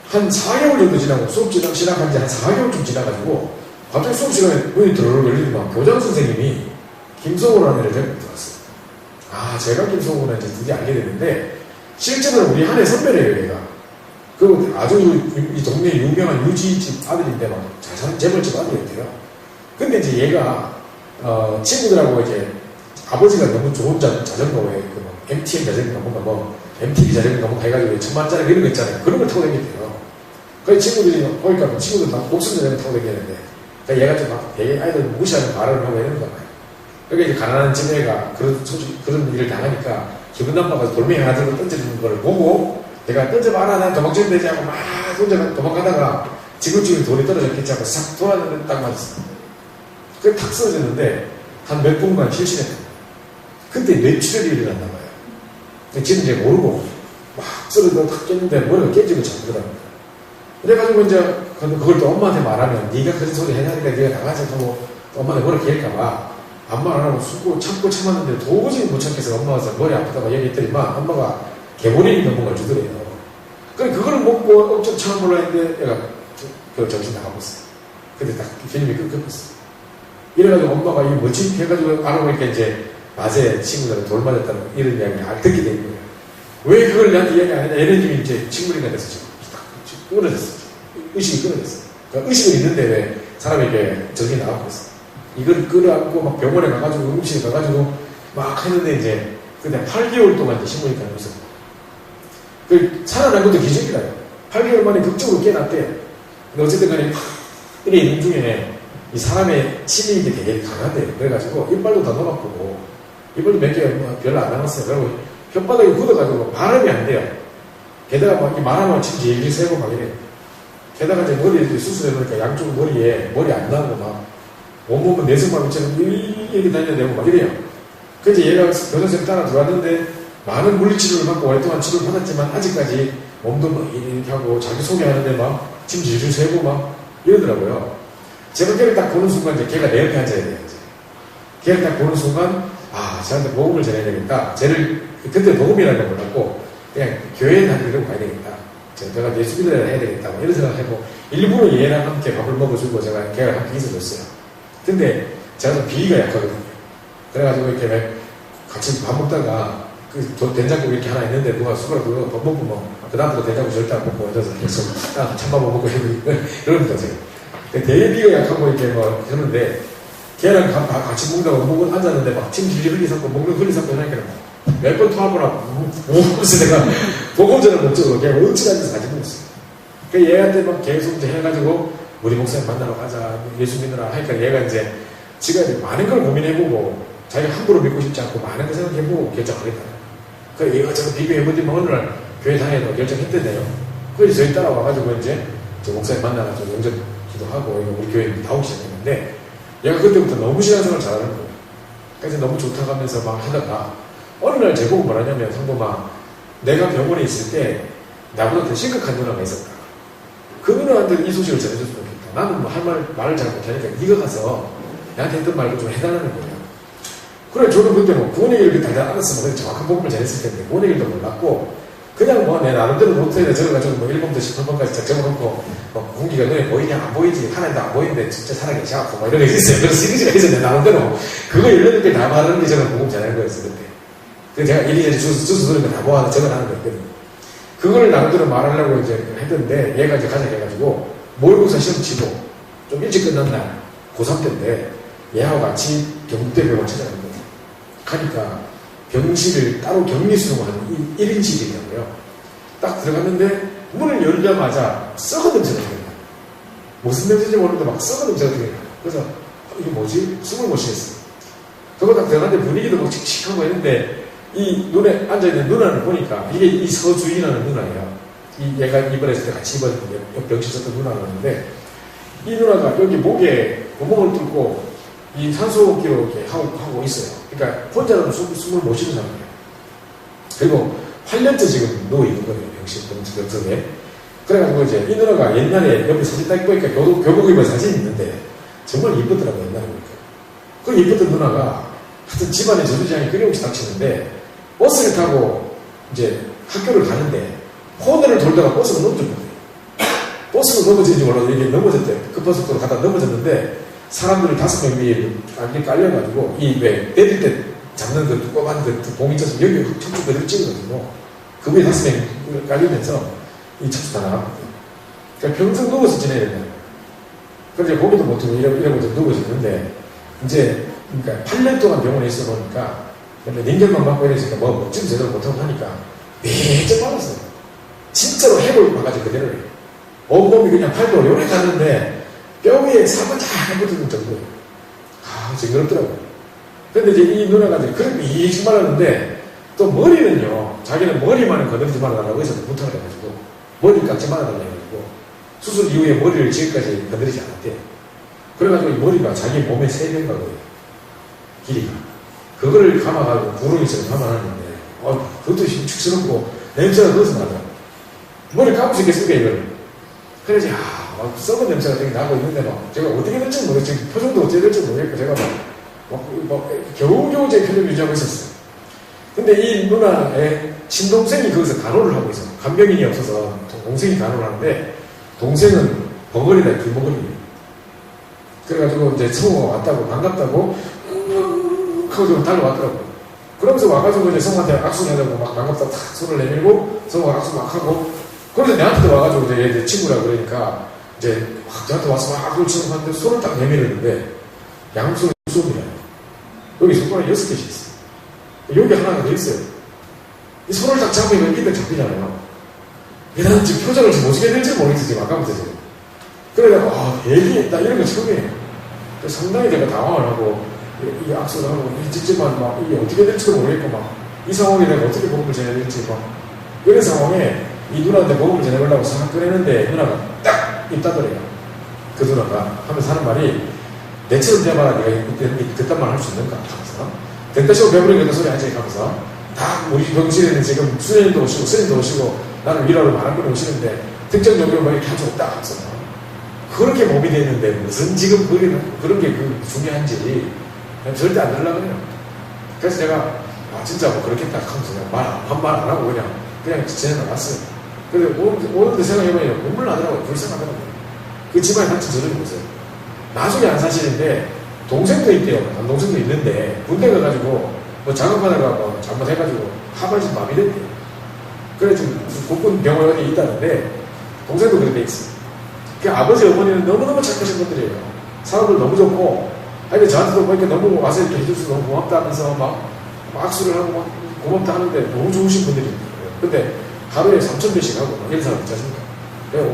한 4개월 정도 지나고 수업 시작한 지 한 4개월쯤 지나가지고 갑자기 수업 시간에 문이 드르륵 열리더만 교장 선생님이 김성호라는 애를 데리고 들어왔어요. 아, 제가 김성호는 이제 드디어 알게 됐는데 실제로는 우리 한해 선배래요, 얘가. 그 아주 이 동네 유명한 유지집 아들인데 막 잘 사는 재벌집 아들이었대요. 근데 이제 얘가 친구들하고 이제 아버지가 너무 좋은 자전거에 그 뭐 MTM 자전거 뭔가 뭐 MTV 자전거 뭔가 해가지고 1000만짜리 이런 거 있잖아요. 그런 걸 타고 다녔대요. 그래서 친구들이 보니까 친구들 막 목숨 자전거 타고 다녔는데 그러니까 얘가 좀 막 되게 아이들 무시하는 발언을 하고 이런 거잖아요. 그러니까 이제 가난한 집애가 그런 일을 당하니까 기분 나빠가지고 돌멩이 하나 들고 던지는 걸 보고 내가 던져봐라 난 도망치면 되지 하고 막 혼자 도망가다가 지글지글 돌이 떨어졌겠지 하고 싹 돌아다니는 딱 맞았어. 그게 탁 쓰러졌는데 한 몇 분간 실신했다. 그때 뇌출혈이 일어났나 봐요. 지금 이제 모르고 막 쓰러져 탁 깼는데 머리가 깨지고 잠들더라고요. 그래가지고 이제 그걸 또 엄마한테 말하면 네가 그런 소리 해야하니까 네가 나가자 하고 엄마한테 머리 깰까봐 아무 말 안 하고 숨고 참고 참았는데 도저히 못 참겠어. 엄마가 머리 아프다고 얘기했더니만 엄마가 개보리니 먹은 걸 주더래요. 그래 그거를 먹고 엄청 참아보려 했는데 얘가 그 정신 나가고 있어요. 근데 딱 film이 끊겼어. 이래가지고 엄마가 이거 뭐지? 해가지고 알아보니까 이제 낮에 친구들한테 돌 맞았다는 이런 이야기를 듣게 된 거예요. 왜 그걸 나한테 이야기 안 했냐? 얘네들이 이제 친구들한테 돼서 지금 딱 끊어졌어. 의식이 끊어졌어. 그러니까 의식은 있는데 왜 사람에게 정이 나가고 있어. 이걸 끌어안고 막 병원에 가가지고 응급실에 가가지고 막 했는데 이제 그냥 8개월 동안 이제 신문이 가고 있어. 그 살아난 것도 기적이라요. 8개월 만에 극적으로 깨났대요. 근데 어쨌든 간에 이래 있는 중에 이 사람의 치명이 되게 강한데요. 그래가지고 이빨도 다 넘어가고 이빨도 몇 개 별로 안 남았어요. 그리고 혓바닥이 굳어가지고 발음이 안 돼요. 게다가 막 말하면 침 질질 새고 막 이래요. 게다가 이제 머리 수술해보니까 양쪽 머리에 머리 안 나고 막 온몸은 내성마비처럼 이렇게 다녀내고 막 이래요. 그래서 얘가 교장선생님 따라 들어왔는데 많은 물리치료를 받고 오랫동안 치료를 받았지만 아직까지 몸도 막 이렇게 하고 자기 소개하는데 막 침 질질 새고 막 이러더라고요. 제가 걔를 딱 보는 순간 이제 걔가 내 옆에 앉아야 돼요. 이제. 걔를 딱 보는 순간 아 쟤한테 복음을 전해야 되겠다. 쟤를 그때 복음이라는 걸 몰랐고 그냥 교회에 다니려고 가야 되겠다. 제가 예수 믿어야 해야 되겠다. 이런 생각을 해고 일부러 얘랑 함께 밥을 먹어주고 제가 걔랑 함께 있어줬어요. 근데 제가 좀 비위가 약하거든요. 그래가지고 이렇게 같이 밥 먹다가 그 된장국 이렇게 하나 있는데 누가 숟가락으로 밥 먹고 뭐 그다음부터 된장국 절대 안 먹고 앉아서 계속 찬밥 먹고 이러는 거죠. 되게 비위가 약하고 이렇게 뭐 그러는데 걔랑 같이 먹다가 먹고 앉았는데 막 침 질질 흘리섞고 먹는 흘리섞고 하니까 몇 번 토하거나 그래서 내가 보금전을 못 찍어 걔가 어찌나 해서 같이 먹었어요. 그 얘한테 막 계속 이제 해가지고 우리 목사님 만나러 가자 예수 믿느라 하니까 얘가 이제 지가 이제 많은 걸 고민해보고 자기가 함부로 믿고 싶지 않고 많은 걸 생각해보고 결정하겠다. 그래 얘가 저거 비교해보더니 어느 날 교회 다니다가 결정했대네요. 그래서 저희 따라와가지고 이제 저 목사님 만나가지고 영접 기도하고 우리 교회 나오기 시작했는데 얘가 그때부터 너무 신앙생활 잘하는 거예요. 그래서 너무 좋다고 하면서 막 하다가 어느 날 제보고 뭐라냐면 성도마 내가 병원에 있을 때 나보다 더 심각한 누나가 있었다. 그 누나한테 이 소식을 전해줬으면 좋겠다. 나는 뭐 말을 잘 못하니까 네가 가서 나한테 했던 말도 좀 해달라는 거예요. 그래 저도 그때 뭐 구원의 길을 다 알았으면 정확한 복음을 전했을 텐데 구원의 길도 몰랐고 그냥 뭐 내 나름대로 노트에다 적어가지고 뭐 1번부터 18번까지 적어놓고 뭐 공기가 눈에 보이냐 안 보이지 하나도 안 보이는데 진짜 살아계셔갖고 뭐 이런 게 있어요. 그래서 시리즈가 있어요. 내 나름대로 그거 1년째 다 말하는 게 저는 복음 전하는 거였어요. 그때. 그래서 제가 이리저리 주스 들은 거 다 모아서 적어놨는 거였거든요. 그걸 나름대로 말하려고 이제 했는데 얘가 이제 가져가가지고 모의고사 시험 치고 좀 일찍 끝난 날 고3 때인데 얘하고 같이 경북대병원 찾아간 거예요. 가니까 병실을 따로 격리 수용하는 1인실이 있다고요. 딱 들어갔는데 문을 열자마자 썩은 냄새가 나요. 무슨 냄새인지 모르는데 막 썩은 냄새가 나요. 그래서 이게 뭐지? 숨을 못 쉬겠어요. 그거 딱 들어갔는데 분위기도 막 칙칙하고 했는데 이 눈에 앉아있는 누나를 보니까 이게 이 서주인이라는 누나예요. 얘가 입원했을 때 같이 입원 병실 썼던 누나였는데 이 누나가 여기 목에 구멍을 뚫고 이 산소호흡기로 이렇게 하고 있어요. 그러니까 혼자라도 숨을 못 쉬는 사람이에요. 그리고 8년째 지금 누워있는 거예요. 병실에. 그래가지고 이제 이 누나가 옛날에 옆에 사진 딱 보니까 교복 입은 사진이 있는데 정말 이쁘더라고요. 옛날에 보니까. 그 이쁘던 누나가 하여튼 집안에 저주장이 끊임없이 닥치는데 버스를 타고 이제 학교를 가는데 코너를 돌다가 버스가 넘어졌거든요. 버스가 넘어진지 몰라도 이게 넘어졌대요. 급버스로 가다 넘어졌는데 사람들이 5명 위에 깔려가지고 이 왜 내릴 때 잡는 그 두꺼운 그 봉이 있어서 여기 척추 그대로 찍어가지고 그 위에 5명 깔리면서 이 척추 다 나갔거든요. 그러니까 평생 누워서 지내야 된다. 그래서 보기도 못하고 이러고 누워서 있는데 이제 그러니까 8년 동안 병원에 있어 보니까 냉경만 맞고 이러니까 뭐 먹지도 제대로 못하고 하니까 매점 많았어요. 진짜로 해골 바가지 그대로예요. 온몸이 그냥 팔도 요래 갔는데 뼈 위에 사고 잘 붙는 정도예요. 아, 징그럽더라고요. 근데 이제 이 누나가 이제 그렇게 이익 말하는데 또 머리는요, 자기는 머리만은 건드리지 말아달라고 해서 부탁을 해가지고 머리 깎지 말아달라고 해가지고 수술 이후에 머리를 지금까지 건드리지 않았대요. 그래가지고 이 머리가 자기 몸의 3배인가 거예요. 길이가. 그거를 감아가지고 구렁이처럼 감아놨는데 그것도 축스럽고 냄새가 그것은 나더라고요. 머리 감을 수 있겠습니까 이걸. 그래서 막 썩은 냄새가 되게 나고 있는데 막 제가 어떻게 될지 모르겠어요. 표정도 어떻게 될지 모르겠고 제가 막 겨우겨우 제 표정 유지하고 있었어요. 근데 이 누나의 친동생이 거기서 간호를 하고 있어요. 간병인이 없어서 동생이 간호를 하는데 동생은 벙어리다 귤벙어리예요. 그래가지고 이제 성우가 왔다고 반갑다고 하고 좀 달려왔더라고요. 그러면서 와가지고 이제 성우한테 악수를 하려고 막 반갑다고 탁 손을 내밀고 성우가 악수 막 하고 그래서 내한테도 와가지고 이제 친구라 그러니까 이제 막 저한테 와서 막 돌치고 하는데 손을 딱 내밀었는데 양손이 수업이라요. 여기 손가락이 6개씩 있어요. 여기 하나가 더 있어요. 이 손을 딱 잡으면 여기 잡히잖아요. 나는 지금 표정을 지금 어떻게 될지 모르겠어요. 지금 아까부터 지금. 그래서 얘기했다 이런 거 처음이에요. 상당히 제가 당황을 하고 이 악수를 하고 찍지만 막 이게 어떻게 될지도 모르겠고 막 이 상황에 내가 어떻게 복음을 전해야 될지 막 이런 상황에 이 누나한테 복음을 전해보려고 싹 꺼내는데 누나가 딱 입 닫더래요. 그 누나가 하면서 하는 말이 내처럼 돼봐라 내가 그딴 말 할 수 있는가 하면서 된다시고 배부르겠다 소리 하지 하면서 다 우리 병실에는 지금 수녀님도 오시고 스님도 오시고 나는 위로를 많은 분이 오시는데 특정 요구를 뭐 이렇게 할 수 없다 하면서 그렇게 몸이 되는데 무슨 지금 그런 게 중요한지 절대 안 들으려고 그래요. 그래서 제가 진짜 뭐 그렇겠다 하면서 그냥 반말 안 하고 그냥 지내나갔어요. 그래서 오는데 생각해보니까 눈물 나더라고요. 불쌍하더라고요. 그 집안에 같이 저를 보세요. 나중에 안 사실인데 동생도 있대요. 남동생도 있는데 군대 가가지고 뭐 작업하다가 뭐 잘못해가지고 하반신 마비 됐대요. 그래 지금 국군 병원에 있다는데 동생도 그렇게 있어요. 그 아버지 어머니는 너무너무 착하신 분들이에요. 사람들 너무 좋고 아니 저한테도 뭐 이렇게 너무 와서 이렇게 해줘서 너무 고맙다 하면서 막 악수를 하고 막 고맙다 하는데 너무 좋으신 분들이에요. 근데 하루에 3,000배씩 하고 막 이런 사람 있지 않습니까?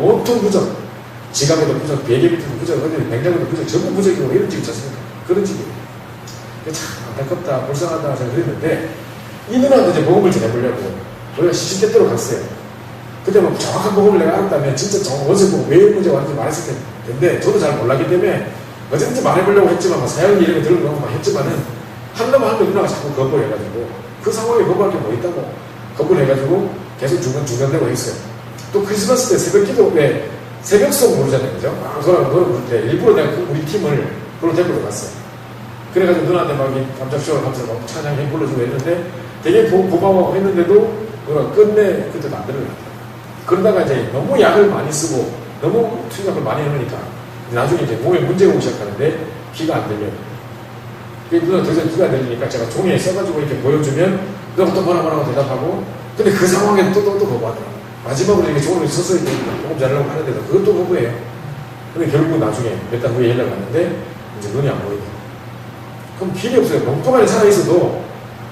온통 부적, 지갑에도 부적, 베개 밑에도 부적, 냉장고도 부적, 전부 부적이고 이런 집 있지 않습니까? 그런 집이에요. 참 안타깝다, 불쌍하다 제가 그랬는데 이 누나한테 이제 복음을 전해보려고 우리가 시시때때로 갔어요. 그때 뭐 정확한 복음을 내가 알았다면 진짜 어제 뭐 왜 문제가 왔는지 말했을 텐데 저도 잘 몰랐기 때문에 어쨌든지 말해보려고 했지만 뭐 사연이 이런 거 들고 막 했지만은 한다면 하는데 누나가 자꾸 거부해가지고 그 상황에 거부할 게 뭐 있다고 거부해가지고 계속 중단되고 있어요. 또 크리스마스 때 새벽 기도 때 새벽송 부르잖아요. 그죠? 노래 부를 때 일부러 내가 우리 팀을 그걸로 데리고 갔어요. 그래가지고 누나한테 막 깜짝 쇼를 하면서 막 찬양해 불러주고 했는데 되게 고마워 했는데도 끝내 그때도 안 들어갔더라고요. 그러다가 이제 너무 약을 많이 쓰고 너무 투약을 많이 해놓으니까 나중에 이제 몸에 문제가 오기 시작하는데 귀가 안 들려요. 누나 더 이상 귀가 안 들리니까 제가 종이에 써가지고 이렇게 보여주면 누나가 또 뭐라고 대답하고 근데 그 상황에 또 거부하더라고요. 마지막으로 이렇게 종이를 써서 이렇게 조금 잘하려고 하는데도 그것도 거부해요. 근데 결국 나중에 몇 달 후에 연락 왔는데 이제 눈이 안 보이고 그럼 길이 없어요. 멍뚱하게 살아있어도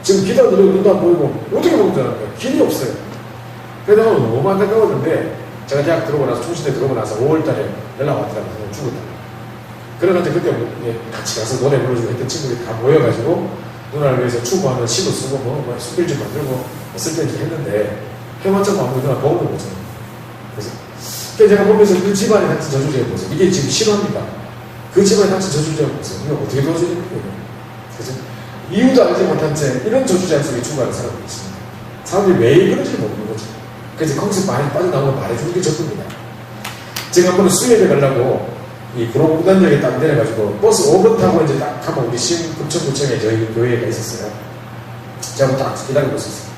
지금 귀도 안 들리고 눈도 안 보이고 어떻게 보면 되는 거예요? 길이 없어요. 그래서 너무 안타까웠는데 제가 대학 들어오고 나서 총신대 들어오고 나서 5월달에 연락 왔더라고요. 죽었다. 그래가지고 그때 같이 가서 노래 부르주고 했던 친구들이 다 모여가지고 누나를 위해서 추구하는 시도 쓰고 뭐 수필집 만들고 쓸데없이 했는데 해봤자 아무 누나 먹는 거잖아요. 그래서 제가 보면서 그 집안에 닥친 저주제의 모습 이게 지금 실화입니다. 그 집안에 닥친 저주제의 모습 이거 어떻게 도와주는 거예요? 그래서 이유도 알지 못한 채 이런 저주제 속에 추구하는 사람이 있습니다. 사람들이 왜 그런지 모르는 거죠. 그래서 거기서 많이 빠져나오면 말해주는 게 전부입니다. 제가 한 번은 수협에 가려고 이 구로구단역에 딱 내려가지고 버스 5번 타고 이제 딱 가면 우리 신금천구청에 저희 교회가 있었어요. 제가 딱 기다리고 있었어요.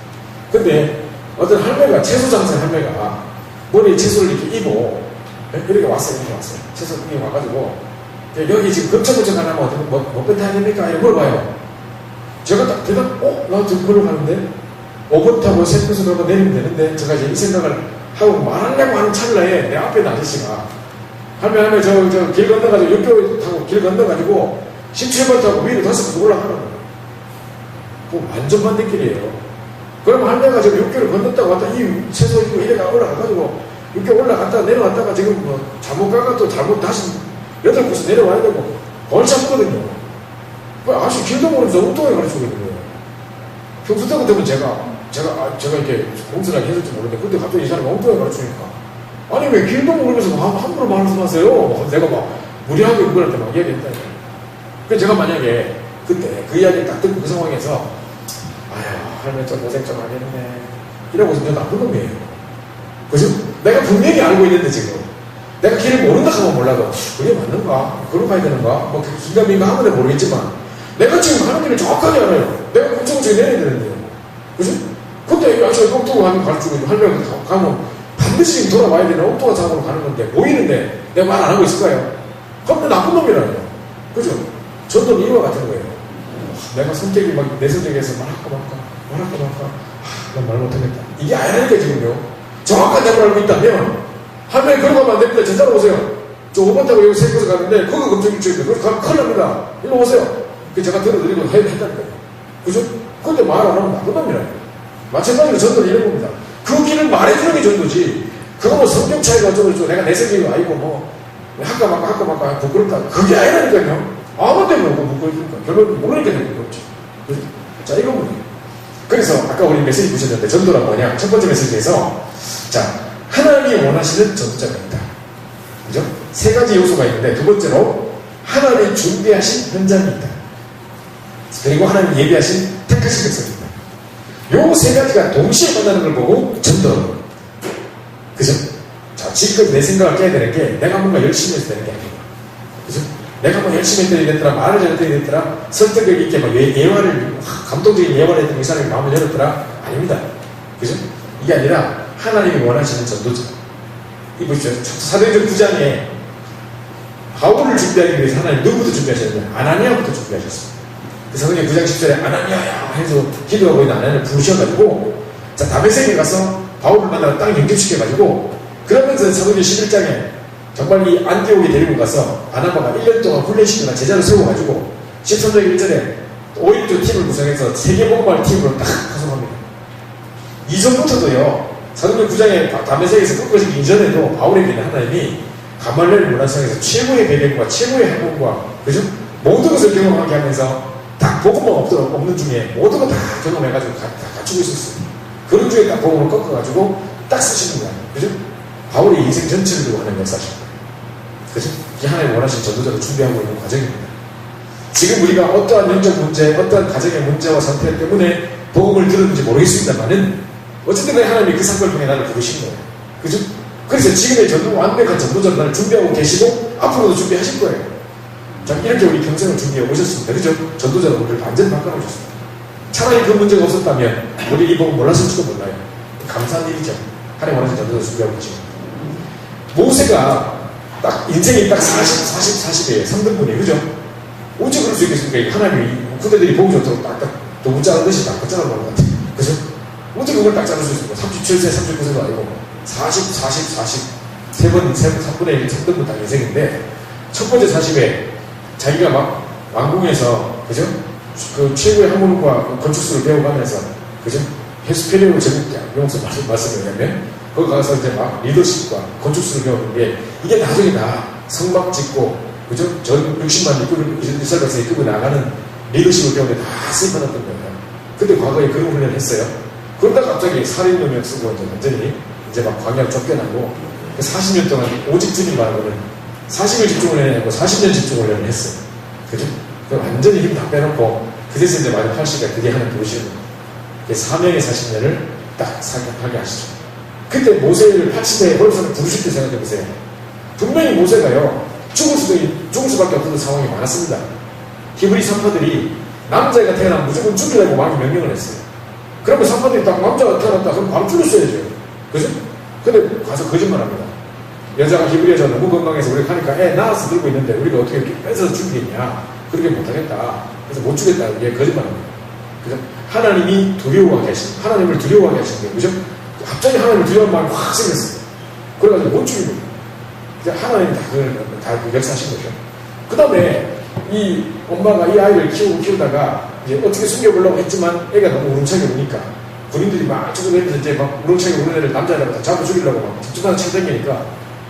근데 어떤 할매가 채소 장사 할매가 머리에 채소를 이렇게 입고 이렇게 왔어요. 채소 이렇게 와가지고 여기 지금 금천구청 가려면 어떻게 뭐 타야 됩니까? 이렇게 물어봐요. 제가 딱 대답 나 지금 걸로 가는데 5번 타고 세표소 가고 내리면 되는데 제가 이제 이 생각을 하고 말하려고 하는 찰나에 내 앞에 있는 아저씨가 할매 저 길 건너가지고 6개월 타고 길 건너가지고 17번 타고 위로 5번 올라가는 거예요. 그거 완전 반대길이에요. 그러면 할매가 지금 6개월 건넜다고 왔다 이 채소 입고 이래가 올라가가지고 6개월 올라갔다가 내려왔다가 지금 뭐 잘못 가가 또 잘못 다시 8곳에서 내려와야 되고 골치 아프거든요. 그 아저씨 길도 모르면서 엉뚱하게 가르쳐주거든요. 평소 때 같으면 제가 이렇게 공손하게 했을지 모르는데 그때 갑자기 이 사람이 엉뚱하게 가르치니까 아니 왜 길도 모르면서 함부로 말씀하세요? 내가 막 무리하게 그분한테 막 이야기했다. 그래서 제가 만약에 그때 그 이야기를 딱 듣고 그 상황에서 아휴 할머니 좀 고생 좀 하겠네 이러고 있으면 나쁜 놈이에요. 그죠? 내가 분명히 알고 있는데 지금 내가 길을 모른다 하면 몰라도 그게 맞는가? 그런 가야 되는가? 뭐 기가민가 하면 모르겠지만 내가 지금 가는 길을 정확하게 알아요. 내가 금천구청에 내려야 되는데요. 그죠? 근데 아저씨 엉뚱한 가르치고 할머니 가면 반드시 지금 돌아와야 되는 엉뚱한 상황으로 가는 건데 보이는데 내가 말 안 하고 있을까요? 그럼 내 나쁜 놈이라요. 그죠? 저도 이와 같은 거예요. 내가 성격이 막 내성적에서 말할까 난 말 못하겠다. 이게 아니라니까 지금요. 정확한 답을 알고 있다면 할머니 그러고 하면 안 됩니다. 제 따라오세요. 저 5번 타고 여기 세고서 가는데, 거기 검정 일주일인데, 그거 가면 큰일 납니다. 일로 오세요. 그 제가 들어드리고 했다니까요. 그죠? 근데 말 안 하면 나쁜 놈이라요. 마찬가지로 전도는 이런 겁니다. 그 길을 말해주는 게 전도지. 그거 뭐 성격 차이가 어쩌고 내가 내 성격이 아니고 뭐, 할까 말까 부끄럽다. 그게 아니라니까요. 아무 때문에 뭐 부끄럽니까? 결국 모르니까 되는 거죠. 그죠? 자, 이겁니다. 그래서 아까 우리 메시지 보셨는데 전도란 뭐냐? 첫 번째 메시지에서 자, 하나님이 원하시는 전도자가 있다. 그죠? 세 가지 요소가 있는데 두 번째로 하나님이 준비하신 현장이 있다. 그리고 하나님이 예비하신 택하신 백성이 있다. 요 세 가지가 동시에 만나는 걸 보고 전도를. 그죠? 자, 지금 내 생각을 깨야 되는 게 내가 뭔가 열심히 해서 되는 게 아니고. 그죠? 내가 뭐 열심히 했더니 됐더라, 말을 잘했더니 됐더라, 설득력 있게 막 예화를, 감동적인 예화를 했더니 이 사람이 마음을 열었더라. 아닙니다. 그죠? 이게 아니라 하나님이 원하시는 전도자. 이 보십시오. 사도행전 9장에 바울을 준비하기 위해서 하나님 누구부터 준비하셨느냐? 아나니아부터 준비하셨어요. 사도행전 9장 10절에 아나니아야 해서 기도하고 있는 아나니아를 부르셔가지고 자, 다메섹에 가서 바울을 만나서 딱 영접시켜가지고 그러면서 사도행전 11장에 정말 이 안디옥에 데리고 가서 바나바가 1년 동안 훈련시키거나 제자를 세워가지고 13장 1절에 5인조 팀을 구성해서 세계복음할 팀으로 딱 구성합니다. 이전부터도요, 사도행전 9장에 다메섹에서 끊어지기 이전에도 바울에게는 하나님이 가말레를 문화상에서 최고의 배경과 최고의 학問과 그죠? 모든 것을 경험하게 하면서 딱 복음만 없는 중에 모든 거 다 경험해가지고 다 갖추고 있었어요. 그런 중에 딱 복음을 꺾어가지고 딱 쓰시는 거예요. 그죠? 바울의 인생 전체를 두고 하는 역사십니다. 그죠? 이게 하나님 원하신 전도자를 준비하고 있는 과정입니다. 지금 우리가 어떠한 영적 문제, 어떠한 가정의 문제와 상태 때문에 복음을 들었는지 모르겠습니다만은 어쨌든 하나님이 그 사건을 통해 나를 부르신 거예요. 그죠? 그래서 지금의 완벽한 전도자를 나를 준비하고 계시고 앞으로도 준비하실 거예요. 자, 이렇게 우리 평생을 준비해 오셨습니다. 그죠? 전도자로 우리를 완전히 바꿔놓으셨습니다. 차라리 그 문제가 없었다면 우리 이 복음 몰랐을지도 몰라요. 감사한 일이죠. 하나님 원하신 전도자 준비하고 계십니다. 모세가 딱 인생이 딱 40이에요. 3등분이에요. 그죠? 어째 그럴 수 있겠습니까? 하나님이 후대들이 보기 좋도록 딱딱 너무 자른 듯이 딱 짜는 것 같아요. 그죠? 어떻게 그걸 딱 자를 수 있습니까? 37세, 39세도 아니고 40, 3분의 1, 3등분 딱 인생인데 첫 번째 40에 자기가 막 왕궁에서 그죠? 그 최고의 학문과 건축술을 배워가면서 그죠? 헤스페리오 제국장 용서 말씀을 하면 거기 가서 이제 막 리더십과 건축술을 배우는 게 이게 나중에 다 성막 짓고 그죠? 전 60만 이스라엘 백성이 이끌고 나가는 리더십을 배우는데 다 쓰임받았던 거예요. 근데 과거에 그런 훈련을 했어요. 그러다가 갑자기 살인능력 쓰고 이제 완전히 이제 막 광야를 쫓겨나고 40년 동안 오직 주님만 하고는 40일 집중을 해야 하고 40년 집중을 했어요. 그죠? 완전히 힘 다 빼놓고 그래서 이제 마지막 80에 그게 하는 부르시는 거예요. 사명의 40년을 딱 생각하게 하시죠. 그때 모세를 80에 벌써는 부르실 때 생각해보세요. 분명히 모세가요, 죽을 수밖에 없는 상황이 많았습니다. 히브리 산파들이 남자가 태어나면 무조건 죽이라고 왕이 명령을 했어요. 그러면 산파들이 딱 남자가 태어났다 그럼 바로 죽였어야죠. 그죠? 근데 가서 거짓말 합니다. 여자가 히브리 여자 너무 건강해서 우리가 하니까 애 낳아서 들고 있는데 우리가 어떻게 이렇게 뺏어서 죽이겠냐. 그렇게 못하겠다. 그래서 못 죽겠다. 이게 거짓말입니다. 그죠? 하나님이 두려워하게 하신, 하나님을 두려워하게 하신 거예요. 그죠? 갑자기 하나님을 두려워하는 마음이 확 생겼어요. 그래가지고 못 죽이는 거예요. 하나님이 다 역사하신 거죠. 그 다음에 이 엄마가 이 아이를 키우다가 이제 어떻게 숨겨보려고 했지만 애가 너무 우렁차게 우니까 군인들이 막 죽어내면서 이제 막 우렁차게 우는 애를 남자애를 다 잡아 죽이려고 막 집중하는 챙기니까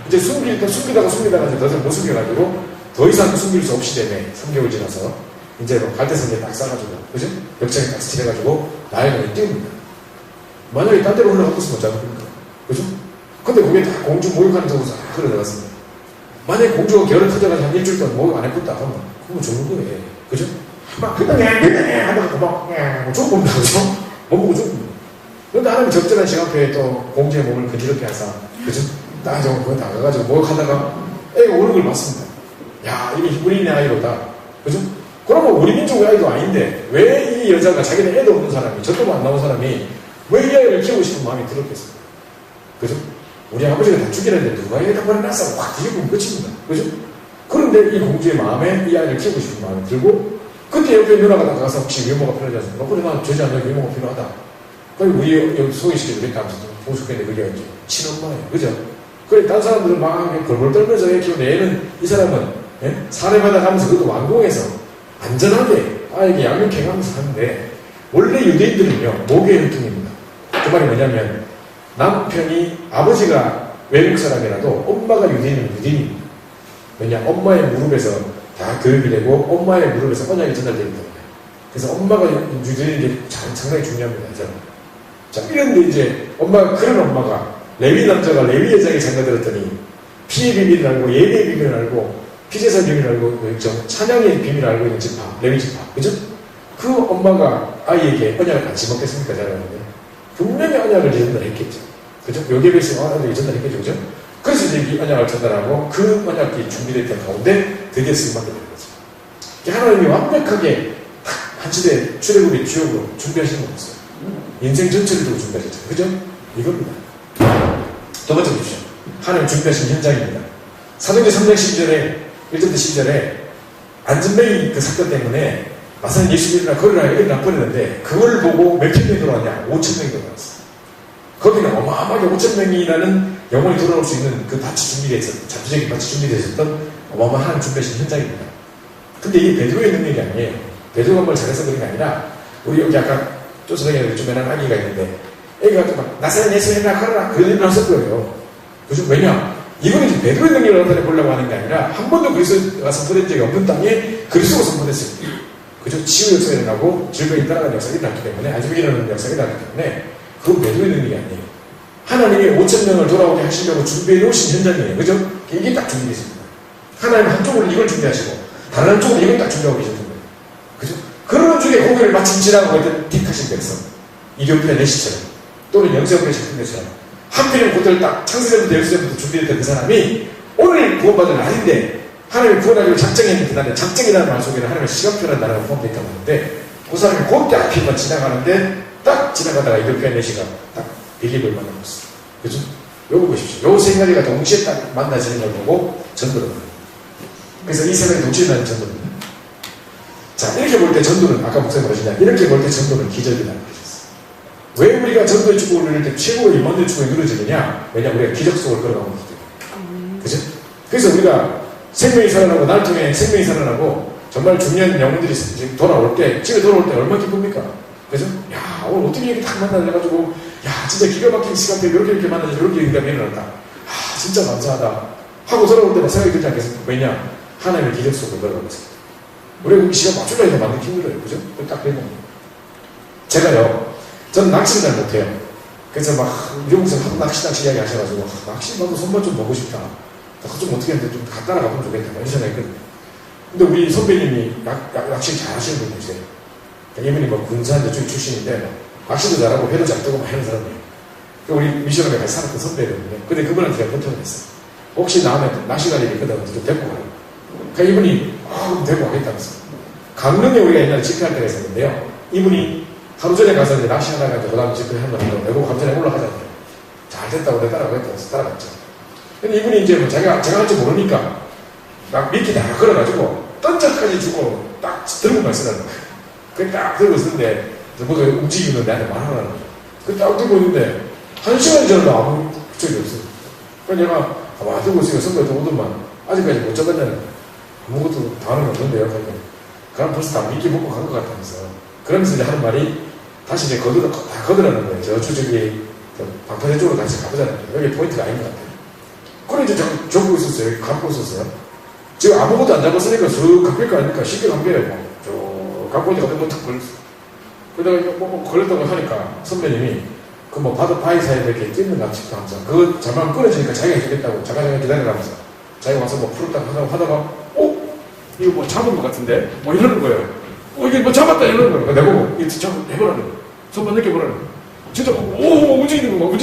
이제 숨기다가 이제 더 이상 못 숨겨가지고 더 이상 숨길 수 없이 되네. 3개월 지나서 이제 뭐 갈대선에 딱 싸가지고 그죠? 벽장에 딱 칠해가지고 나이가 띄웁니다. 만약에 딴 데로 흘러가고 있으면 어쩌겠습니까? 그죠? 근데 그게 다 공주 목욕하는 쪽으로 싹 흘러나갔습니다. 만약에 공주가 결을 터져가지고 한 일주일 동안 목욕 안 했겠다 하면 그건 죽는 거예요. 그죠? 막 그냥 하다가 막 죽어봅니다. 그죠? 못 보고 죽습니다. 그런데 하나님 적절한 시간표에 또 공주의 몸을 그지럽게 하사 그죠? 딱 저거 거기 다 가가지고 목욕하다가 애가 오는 걸 봤습니다. 야, 이게 히브리인의 아이로다. 그죠? 그러면 우리 민족의 아이도 아닌데 왜 이 여자가 자기는 애도 없는 사람이 저도 안 나온 사람이 왜 이 아이를 키우고 싶은 마음이 들었겠습니까? 그죠? 우리 아버지가 다 죽이는데 누가 애를 한 번에 낳아서 확 뒤집으면 끝입니다. 그죠? 그런데 이 공주의 마음에 이 아이를 키우고 싶은 마음이 들고 그때 옆에 누나가 나가서 혹시 외모가 필요하지 않습니까? 그래 난 되지 않는 외모가 필요하다. 그리고 우리 여기 소개시켜주겠다 하면서 보수했는데 그게 이제 친엄마예요. 그죠? 그래, 다른 사람들은 막 벌벌 떨면서 애 키우는데 얘는, 이 사람은, 예? 사례받아가면서 그것도 완공해서 안전하게 아이에게 양육해가면서 하는데, 원래 유대인들은요, 모계 혈통입니다. 그 말이 뭐냐면, 남편이, 아버지가 외국 사람이라도 엄마가 유대인이면 유대인입니다. 왜냐, 엄마의 무릎에서 다 교육이 되고, 엄마의 무릎에서 언약이 전달되기 때문에. 그래서 엄마가 유대인인 게 상당히 중요합니다. 자, 이런데 이제, 그런 엄마가, 레위 남자가 레위 여자에게 장가들었더니, 피의 비밀을 알고, 예배의 비밀을 알고, 피제사 비밀을 알고, 찬양의 비밀을 알고 있는 집파, 레위 집파. 그죠? 그 엄마가 아이에게 언약을 같이 먹겠습니까? 잘 알았는데. 분명히 언약을 전달했겠죠. 그죠? 요괴백성 언약을 전달했겠죠. 그죠? 그래서 이제 이 언약을 전달하고 그 언약이 준비됐던 가운데 드디어 쓰임받게 되는 거죠. 하나님이 완벽하게 한 시대 출애굽의 주역으로 준비하시는 거 없어요. 인생 전체를 두고 준비하셨죠. 그죠? 이겁니다. 두 번째 보십시오. 하나님 준비하신 현장입니다. 사도행전 3장 12절에 1절부터 10절에 안전뱅이 그 사건 때문에 마사는 예수님이나 거리나 일어나 버리는데 그걸 보고 몇 천명이 돌아왔냐? 5천명이 돌아왔어. 거기는 어마어마하게 5천명이라는 영혼이 돌아올 수 있는 그 밭이 준비되어 있었던, 잡지적인 밭이 준비되어 있었던 어마어마한 준비하신 현장입니다. 근데 이게 베드로의 능력이 아니에요. 베드로가 뭘 잘해서 그런 게 아니라 우리 여기 아까 조선에 주변에 아기가 있는데 애기가 막 나사렛 예수님이나 걸어라 그런 일을 했을 거예요. 그죠? 왜냐? 이거는 이제 베드로의 능력을 나타내보려고 하는 게 아니라 한 번도 그리스도가 선포된 적이 없는 땅에 그리스도가 선포됐어요. 그죠? 치유 역사가 일어나고 질병이 따라가는 역사가 일어났기 때문에 아주 일어나는 역사가 일어났기 때문에 그건 베드로의 능력이 아니에요. 하나님이 5천명을 돌아오게 하시려고 준비해 놓으신 현장이에요. 그죠? 이게 딱 준비되어 있습니다. 하나님 한쪽으로 이걸 준비하시고 다른 한쪽으로 이걸 딱 준비하고 계신 거예요. 그죠? 그런 중에 고개를 마침 지나가고 있던 틱하신 백성 이경필의 내시처럼 또는 영세업의 작품처럼 하필이면 그들 딱 창세전부터 열세전부터 준비했던 그 사람이 오늘 구원받을 날인데 하나님이 구원하기로 작정했는데 나는 작정이라는 말 속에는 하나님의 시간표라는 단어가 포함되어 있다고 하는데 그 사람이 그때 앞에만 지나가는데 딱 지나가다가 이경필의 내시가 딱 빌립을 만나봤어요. 그죠? 요거 보십시오. 요 세 가지가 동시에 딱 만나지는 걸 보고 전도를 합니다. 그래서 이 세 가지 동시에 만나는 전도입니다. 자, 이렇게 볼 때 전도는, 아까 목사님 그러시냐, 이렇게 볼 때 전도는 기적이라는 거였어요. 왜 우리가 전도의 축복을 누릴 때 최고의 임원의 축복이 누려지느냐? 왜냐하면 우리가 기적 속을 걸어가고 있기 때문에. 그죠? 그래서 우리가 생명이 살아나고, 날 통해 생명이 살아나고, 정말 중요한 영혼들이 돌아올 때, 집에 돌아올 때 얼마나 기쁩니까? 그죠? 야, 오늘 어떻게 이렇게 딱 만나가지고, 야, 진짜 기가 막힌 시간대에 이렇게 만나서 이렇게 응답이 일어났다. 아, 진짜 감사하다. 하고 돌아올 때만 생각이 들지 않겠습니까? 왜냐? 하나님의 기적 속을 걸어가고 있습니다. 우리가 그 시간 맞추려고 해서 만들기 힘들어요. 그죠? 딱 되는 겁니다. 제가요, 저는 낚시를 잘 못해요. 그래서 막, 미국에서 낚시 이야기 하셔가지고, 낚시 나도 손만 좀 보고 싶다. 좀 어떻게 하는데 좀 따라가면 좋겠다. 이런 생각이 했거든요. 근데 우리 선배님이 낚시 잘 하시는 분이세요. 이분이 뭐 군사인데 쪽 출신인데, 낚시도 잘하고 회도 잘 뜨고 막 하는 사람이에요. 우리 미션에 같이 살았던 선배거든요. 근데 그분한테 제가 컨택을 했어요. 혹시 다음에 낚시 갈 일이 있거든. 좀 데리고 가라고. 그러니까 이분이, 데리고 가겠다면서. 강릉에 우리가 옛날에 집회할 때가 있었는데요. 이분이 하루 전에 가서 이제 낚시하다가 이제 그 다음에 집회를 한번 내고 감전에 올라가잖아요. 잘 됐다고 내가 따라가겠다면서 따라갔죠. 근데 이분이 이제 뭐 자기가 할 줄 모르니까 막 미끼 다 걸어가지고 던져까지 주고 딱 들고 말쓰라는 거예요. 그게 딱 들고 있는데 누구가 움직이면 내한테 말하라는 거예요. 그 딱 들고 있는데 한 시간이 지나도 아무 적이 없어요. 그래서 내가 와 들고 있으니까 선배한테 오더만 아직까지 못 잡았냐는 아무것도 다하는 게 없는데요. 그럼 벌써 다 미끼 먹고 간 것 같다면서. 그러면서 이제 하는 말이 다시 이제 다 거두라는 거예요. 저기 방파제 쪽으로 다시 가보자는 거예요. 여기 포인트가 아닌 것 같아요. 그래 이제 적고 있었어요. 감고 있었어요. 지금 아무것도 안 잡았으니까 슥 감길 거 아닙니까? 쉽게 감겨요. 쭉 감고 있니까 탁 걸렸어. 그러다가 뭐 걸렸다고 하니까 선배님이 그 뭐 바위 사이에 이렇게 찢는 것 같이 하면서 그거 잘만 끊어지니까 자기가 해주겠다고 잠깐 기다리라면서 자기가 와서 뭐 풀었다고 하다가 이거 뭐 잡은 것 같은데? 뭐 이러는 거예요. 이게 뭐 잡았다 이러는 거예요. 내가 보고 이거 잡아 해보라는 거예요. 손만 느껴보라는 거예요. 진짜 움직이는 거예요.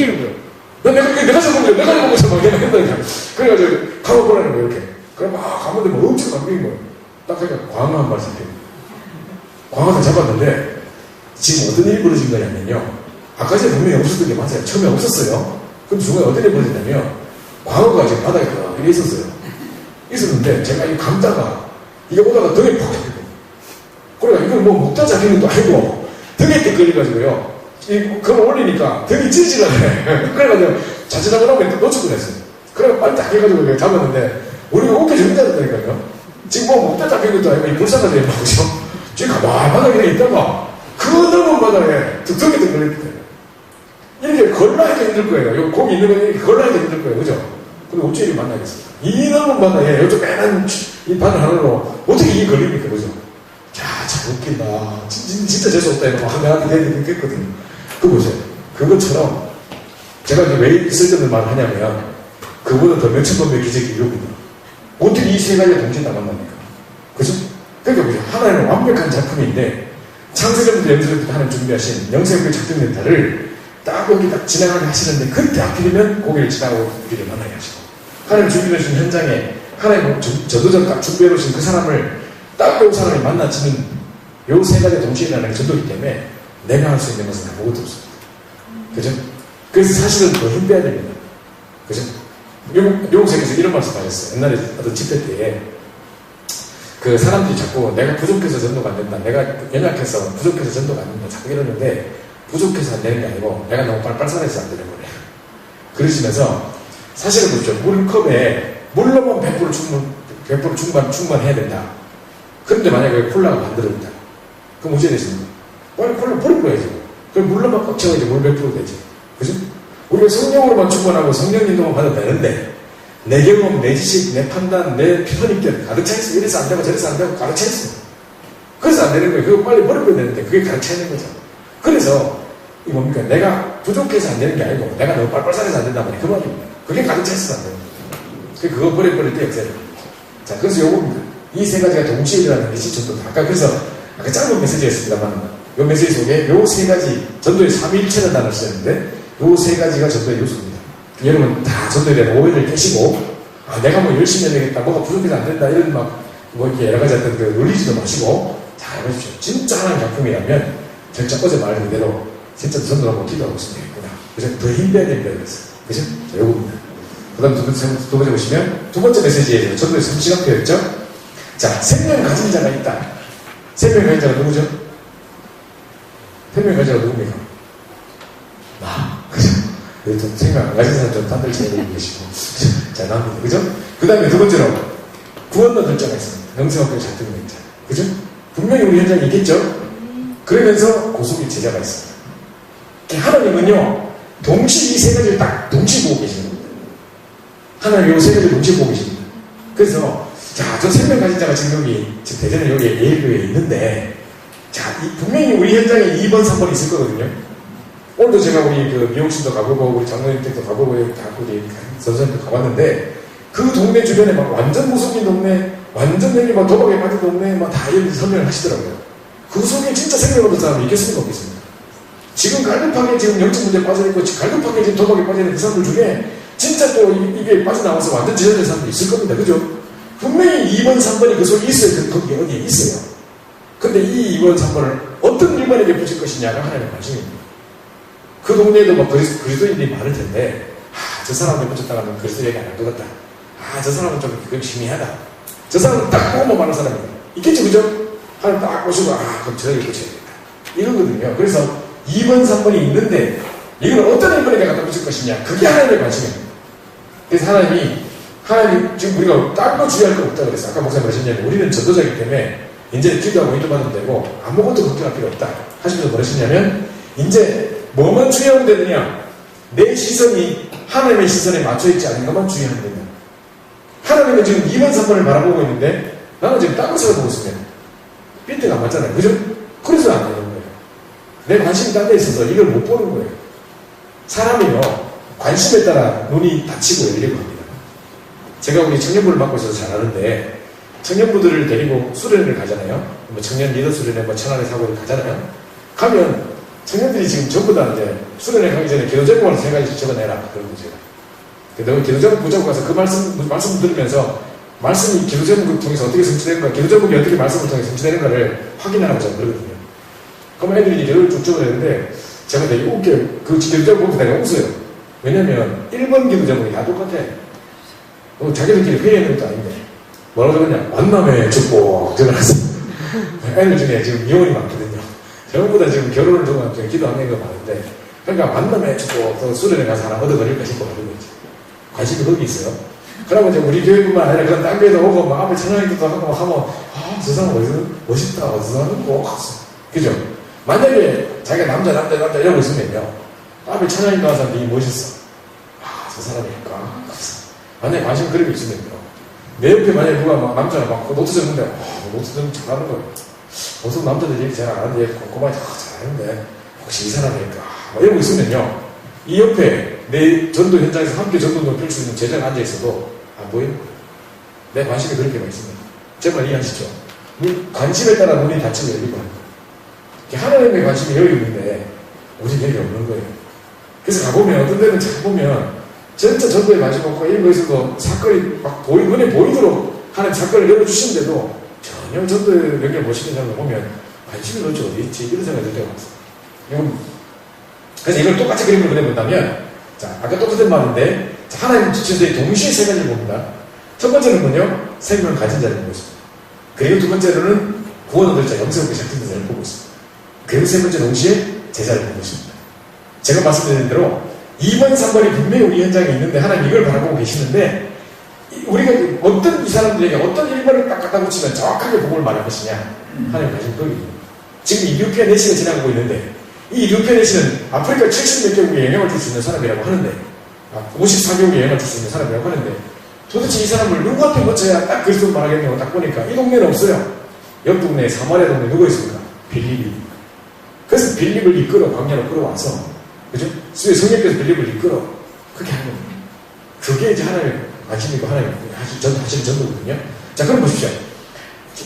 내가 잡은 거예요. 내가 잡은 것처럼 막 했다니까. 그래가지고 가보라는 거예요. 이렇게. 그래 막 가는데 뭐 엄청 감기는 거예요. 딱 그러니까 광어 한 마리 잡혀요. 광어를 잡았는데 지금 어떤 일이 벌어진 거냐면요. 아까 전에 분명히 없었던 게 맞아요. 처음에 없었어요. 근데 중간에 어떤 일이 벌어졌냐면 광어가 지금 바닥에 이렇게 있었는데 제가 이 감다가 이거 보다가 등에 푹 잡히고 그러니까 이걸 뭐 먹다 잡히는 것도 아니고 등에 이렇게 걸려가지고요. 그걸 올리니까 등이 찌질하네. 그래가지고 자칫하면 놓치고 그랬어요. 그래 빨리 딱 해가지고 내가 잡았는데 우리가 어깨 정리 잡았다니까요. 지금 뭐 목대 잡힌 것도 아니고 이 불쌍한 애막죠 지금 가만히 바닥에 있다가 그 넓은 바닥에 득덕이득 걸렸거든요. 이렇게 걸러하기 힘들 거예요. 여기 고기 있는 거 이렇게 걸러하기 힘들 거예요. 그죠? 근데 어째 이리 만나겠습니까? 이 넓은 바닥에 이쪽 빼난 이 바늘 하나로 어떻게 이게 걸립니까? 그죠? 야, 참 웃긴다. 진짜 재수없다. 이러고 내한테 얘기 느꼈거든요. 그거 보세요. 그것처럼 제가 이제 왜 쓸데없는 말을 하냐면 그보다 더 몇천 번의 기적이 이루거든요. 어떻게 이 세 가지가 동시에 다 만납니까? 그죠? 그러니까 보세요. 하나는 완벽한 작품인데 창세전부터 연설부터 하는 준비하신 영생의 작품멘탈을 딱 여기 딱 지나가게 하시는데 그때 하필이면 고기를 지나고 우리를 만나게 하시고 하나님 준비해주신 현장에 하나님 저도전 딱 준비해놓으신 그 사람을 딱 그 사람이 만나지는 요 세 가지 동시에 일어나는 전도이기 때문에 내가 할 수 있는 것은 아무것도 없습니다. 그죠? 그래서 사실은 더 힘 빼야 됩니다. 그죠? 미국에서 이런 말씀 하셨어요. 옛날에 어떤 집회 때에 그 사람들이 자꾸 내가 부족해서 전도가 안 된다. 내가 연약해서 부족해서 전도가 안 된다. 자꾸 이러는데 부족해서 안 되는 게 아니고 내가 너무 빨빨산해서 안 되는 거래요. 그러시면서 사실은 그렇죠. 물컵에 물로만 100% 충분해야 된다. 그런데 만약에 콜라가 만들어진다. 그럼 어찌해야 되십니까? 빨리 콜라 버릴 거야죠. 그럼 물로만 꽉 채워야지 물 100% 되지. 그죠? 우리가 성령으로만 충분하고 성령 인도만 받아도 되는데 내 경험, 내 지식, 내 판단, 내 선입견 가득 차 있어. 이래서 안 되고 저래서 안 되고 가득 차 있어. 그래서 안 되는 거예요. 그거 빨리 버려야 되는데 그게 가득 차 있는 거죠. 그래서 이 뭡니까? 내가 부족해서 안 되는 게 아니고 내가 너무 빨빨산해서 안 된다 말이야. 그 말입니다. 그게 가득 차 있어서 안 되는 거예요. 그거 버릴 때 역사를 합니다. 자, 그래서 요겁니다. 이 세 가지가 동시에 일어나는 것이 전도다. 아까 그래서 아까 짧은 메시지였습니다만 요 메시지 속에 요 세 가지 전도의 삼위일체라는 단어를 쓰였는데 요 세 가지가 전도의 요소입니다. 여러분 다 전도에 대한 오해를 깨시고 내가 뭐 열심히 해야 되겠다 뭐가 부족해서 안 된다 이런 뭐 이렇게 여러 가지 어떤 그 놀리지도 마시고 잘 해보십시오. 진짜 하나님 작품이라면 진짜 어제 말한 대로 진짜 전도를 한번 기도하고 있으면 되겠구나. 그래서 더 힘내야 됩니다. 그죠? 자, 요겁니다. 그 다음 두 번째 보시면 두 번째 메시지에서 전도의 3시간표였죠? 자, 생명 가진 자가 있다. 생명 가진 자가 누구죠? 생명 가진 자가 누굽니까? 나. 그죠? 그래도 생명 안 가진 사람 좀 딴들 제대로 계시고. 자, 나옵니다. 그죠? 그 다음에 두 번째로 구원 얻을 자가 있습니다. 영생학교를 잘 듣는 자. 그죠? 분명히 우리 현장에 있겠죠? 그러면서 고속의 제자가 있습니다. 하나님은요, 동시에 이 세 가지를 딱 동시에 보고 계시는 겁니다. 하나님 이 세 가지를 동시에 보고 계십니다. 그래서 자, 저 생명 가진 자가 지금 여기, 지금 대전에 여기 예일교회에 있는데, 자, 분명히 우리 현장에 2번, 3번이 있을 거거든요. 오늘도 제가 우리 그 미용실도 가보고, 우리 장로님 댁도 가보고, 우리 선생님도 가봤는데, 그 동네 주변에 막 완전 무속인 동네, 완전 여기 막 도박에 빠진 동네, 막 다 이렇게 설명을 하시더라고요. 그 속에 진짜 생명 얻은 사람이 있겠습니까? 없겠습니까? 지금 갈급하게 지금 영적 문제에 빠져있고, 갈급하게 지금 도박에 빠져있는 그 사람들 중에, 진짜 또 이게 빠져나와서 완전 지정된 사람도 있을 겁니다. 그죠? 분명히 2번, 3번이 그 속에 있어요. 거기 어디에 있어요. 근데 이 2번, 3번을 어떤 일반에게 붙일 것이냐가 하나님의 관심입니다. 그 동네에도 막 그리스도인들이 많을 텐데, 저 사람한테 붙였다가는 그리스도 얘기 안 할 것 같다. 저 사람은 좀 그건 심의하다. 저 사람은 딱 보고만 말하는 사람이에요. 있겠죠, 그죠? 하나님 딱 보시고, 그럼 저에게 붙여야겠다. 이러거든요. 그래서 2번, 3번이 있는데, 이걸 어떤 일반에게 갖다 붙일 것이냐. 그게 하나님의 관심입니다. 그래서 하나님, 지금 우리가 딴 거 주의할 거 없다 그랬어요. 아까 목사님 하셨냐면, 우리는 전도자이기 때문에, 이제 기도하고 인도받으면 되고, 아무것도 걱정할 필요 없다. 하시면서 뭐라시냐면, 이제 뭐만 주의하면 되느냐? 내 시선이 하나님의 시선에 맞춰있지 않은 것만 주의하면 된다. 하나님은 지금 2번, 3번을 바라보고 있는데, 나는 지금 딴 거 쳐다보고 있으면, 삐때가 안 맞잖아요. 그죠? 그래서 안 되는 거예요. 내 관심이 딴 데 있어서 이걸 못 보는 거예요. 사람이요, 관심에 따라 눈이 다치고 열리고 합니다. 제가 우리 청년부를 맡고 있어서 잘 아는데, 청년부들을 데리고 수련회를 가잖아요. 뭐 청년 리더 수련회, 뭐 천안의 사고를 가잖아요. 가면 청년들이 지금 전부 다 이제 수련회 가기 전에 기도 제목을 세 가지씩 적어내라. 그런 거죠. 너무 기도 제목 붙잡고 가서 그 말씀 들으면서 말씀이 기도 제목을 통해서 어떻게 성취되는가, 기도 제목이 어떻게 말씀을 통해 성취되는가를 확인하라고 저는 그러거든요. 그러면 애들이 기도를 쭉 적어내는데 제가 되게 웃겨요. 그 기도 제목 보고 내가 웃어요. 왜냐면 1번 기도 제목이 다 똑같아. 자기들끼리 회의하는 것도 아닌데 뭐라고 적었냐? 만남의 축복 적어놨어. 애들 중에 지금 이혼이 많거든요. 전부 다 지금 결혼을 두고 기도하는 거 많은데, 그러니까 만남의 축복, 또 수련회 가서 하나 얻어버릴까 싶고 그런 거지. 관심이 거기 있어요. 그러면 이제 우리 교회뿐만 아니라 그런 딴 교회도 오고 막 앞에 찬양기도 하고 막 하면 저 사람 멋있다 어디서 하는 거 그죠? 만약에 자기가 남자 이러고 있으면요 앞에 찬양기도 하는 사람이 멋있어. 저 사람일까? 만약에 관심 그런 게 있으면요 내 옆에 만약에 누가 막 남자가 막 노트 적는데 노트 좀 잘하는 거예요. 보통 남자들이 이렇게 잘 안 하는데 꼼꼼하게 잘하는데 혹시 이 사람일까? 막 이러고 있으면요 이 옆에 내 전도 현장에서 함께 전도를 펼 수 있는 제자가 앉아있어도 안 보이는 거예요. 내 관심이 그렇게만 있습니다. 제 말 이해하시죠? 관심에 따라 눈이 닫히고 열리고 하는 거예요. 하나님의 관심이 여기 있는데 우리 여기 없는 거예요. 그래서 가보면 어떤 데는 잘 보면 진짜 전도에 관심 없고 이런 거에서도 사건이 막 눈에 보이도록 하나님 사건을 열어주시는데도 전혀 전도에 연결 못 시키는 사람을 보면 관심이 도대체 어디 있지? 이런 생각이 들 때가 많습니다. 그래서 이걸 똑같이 그림을 그려본다면 자, 아까 똑같은 말인데 자, 하나님 지체들이 동시에 세 가지를 봅니다. 첫 번째는요 생명을 가진 자를 보고 있습니다. 그리고 두 번째로는 구원 얻을 자, 영생을 시작하는 자를 보고 있습니다. 그리고 세 번째 동시에 제자를 보고 있습니다. 제가 말씀드린 대로 2번, 3번이 분명히 우리 현장에 있는데 하나님 이걸 바라보고 계시는데 우리가 어떤 이 사람들에게 어떤 1번을 딱 갖다 붙이면 정확하게 복음을 말할 것이냐 하나님 관심 거기입니다. 지금 이류피아 내시가 지나가고 있는데 이 이류피아 내시는 아프리카 70몇 개국에 영향을 줄 수 있는 사람이라고 하는데 54개국에 영향을 줄 수 있는 사람이라고 하는데 도대체 이 사람을 누구한테 거쳐야 딱 그리스도 말하겠냐고 딱 보니까 이 동네는 없어요. 옆 동네 사마리아 동네 누구 있습니까? 빌립이. 그래서 빌립을 이끌어 광야로 끌어와서 그죠? 성령께서 빌립을 이끌어 그렇게 하는 겁니다. 그게 이제 하나님의 관심이고 하나님의 하시는 전도거든요. 자 그럼 보십시오.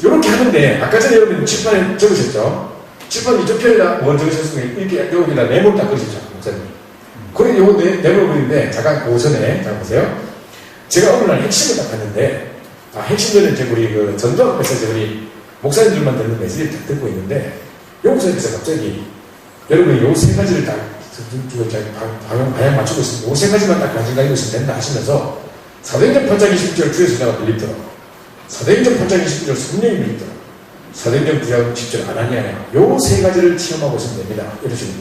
이렇게 하는데 아까 전에 여러분 칠판에 적으셨죠? 칠판 이쪽 편에다 뭘 적으셨으면 이렇게 여기다 네모를 딱 그리셨죠 목사님. 그래 요거 네모를 그리는데 잠깐 그 전에 잠깐 보세요. 제가 어느 날 핵심을 딱 봤는데 핵심들은 이제 우리 그 전도학에서 이제 우리 목사님들만 듣는 메시지를 딱 듣고 있는데 요 목사님께서 갑자기 여러분이 요 세 가지를 딱 방향 맞추고 있습니다. 요 세 가지만 딱 관심 가지고 있으면 된다 하시면서 사도행전 8장 20절 주의 소자가 들리더라. 사도행전 8장 20절 성령이 들리더라. 사도행전 9장 10절 아나니아야. 요 세 가지를 체험하고 있으면 됩니다. 이러십니다.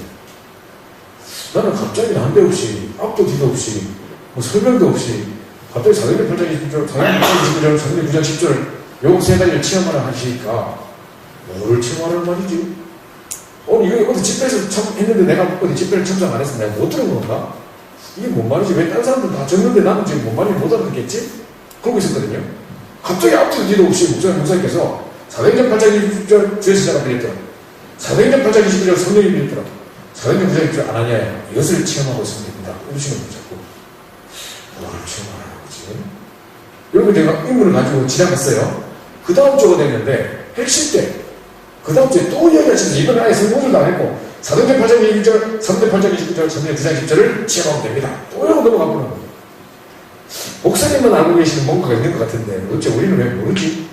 나는 갑자기 난데없이 앞도 뒤도 없이 뭐 설명도 없이 갑자기 사도행전 8장 20절, 사도행전 9장 10절, 사도행전 9장 10절 요 세 가지를 체험하라 하시니까 뭐를 체험하라는 말이지? 이거 어디 집회에서 했는데 내가 어디 집회를 참석 안 했으면 내가 못 들은 건가? 이게 뭔 말이지? 왜 다른 사람들 다 적는데 나는 지금 뭔 말인지 못 알아듣겠지? 그러고 있었거든요. 갑자기 앞뒤도 뒤도 없이 목사님께서 사도행전 8장 20절 주의 시작을 빌렸더라. 사도행전 8장 20절 성령이 빌렸더라. 사도행전 9장 10절 아나니아야. 이것을 체험하고 있으면 됩니다. 이러시는 거죠. 자꾸. 뭐를 체험하라는 거지? 여러분 제가 인물을 가지고 지나갔어요. 그 다음 주가 됐는데 핵심 때 그 다음 주에 또 이야기하시면서 이번에 아예 성공들도 안 했고 사도행전 8장 21절, 사도행전 8장 29절, 사도행전 9장 10절을 체험하면 됩니다. 또 이러고 넘어가 보는 거예요. 목사님만 알고 계시는 뭔가가 있는 것 같은데 어째 우리는 왜 모르지?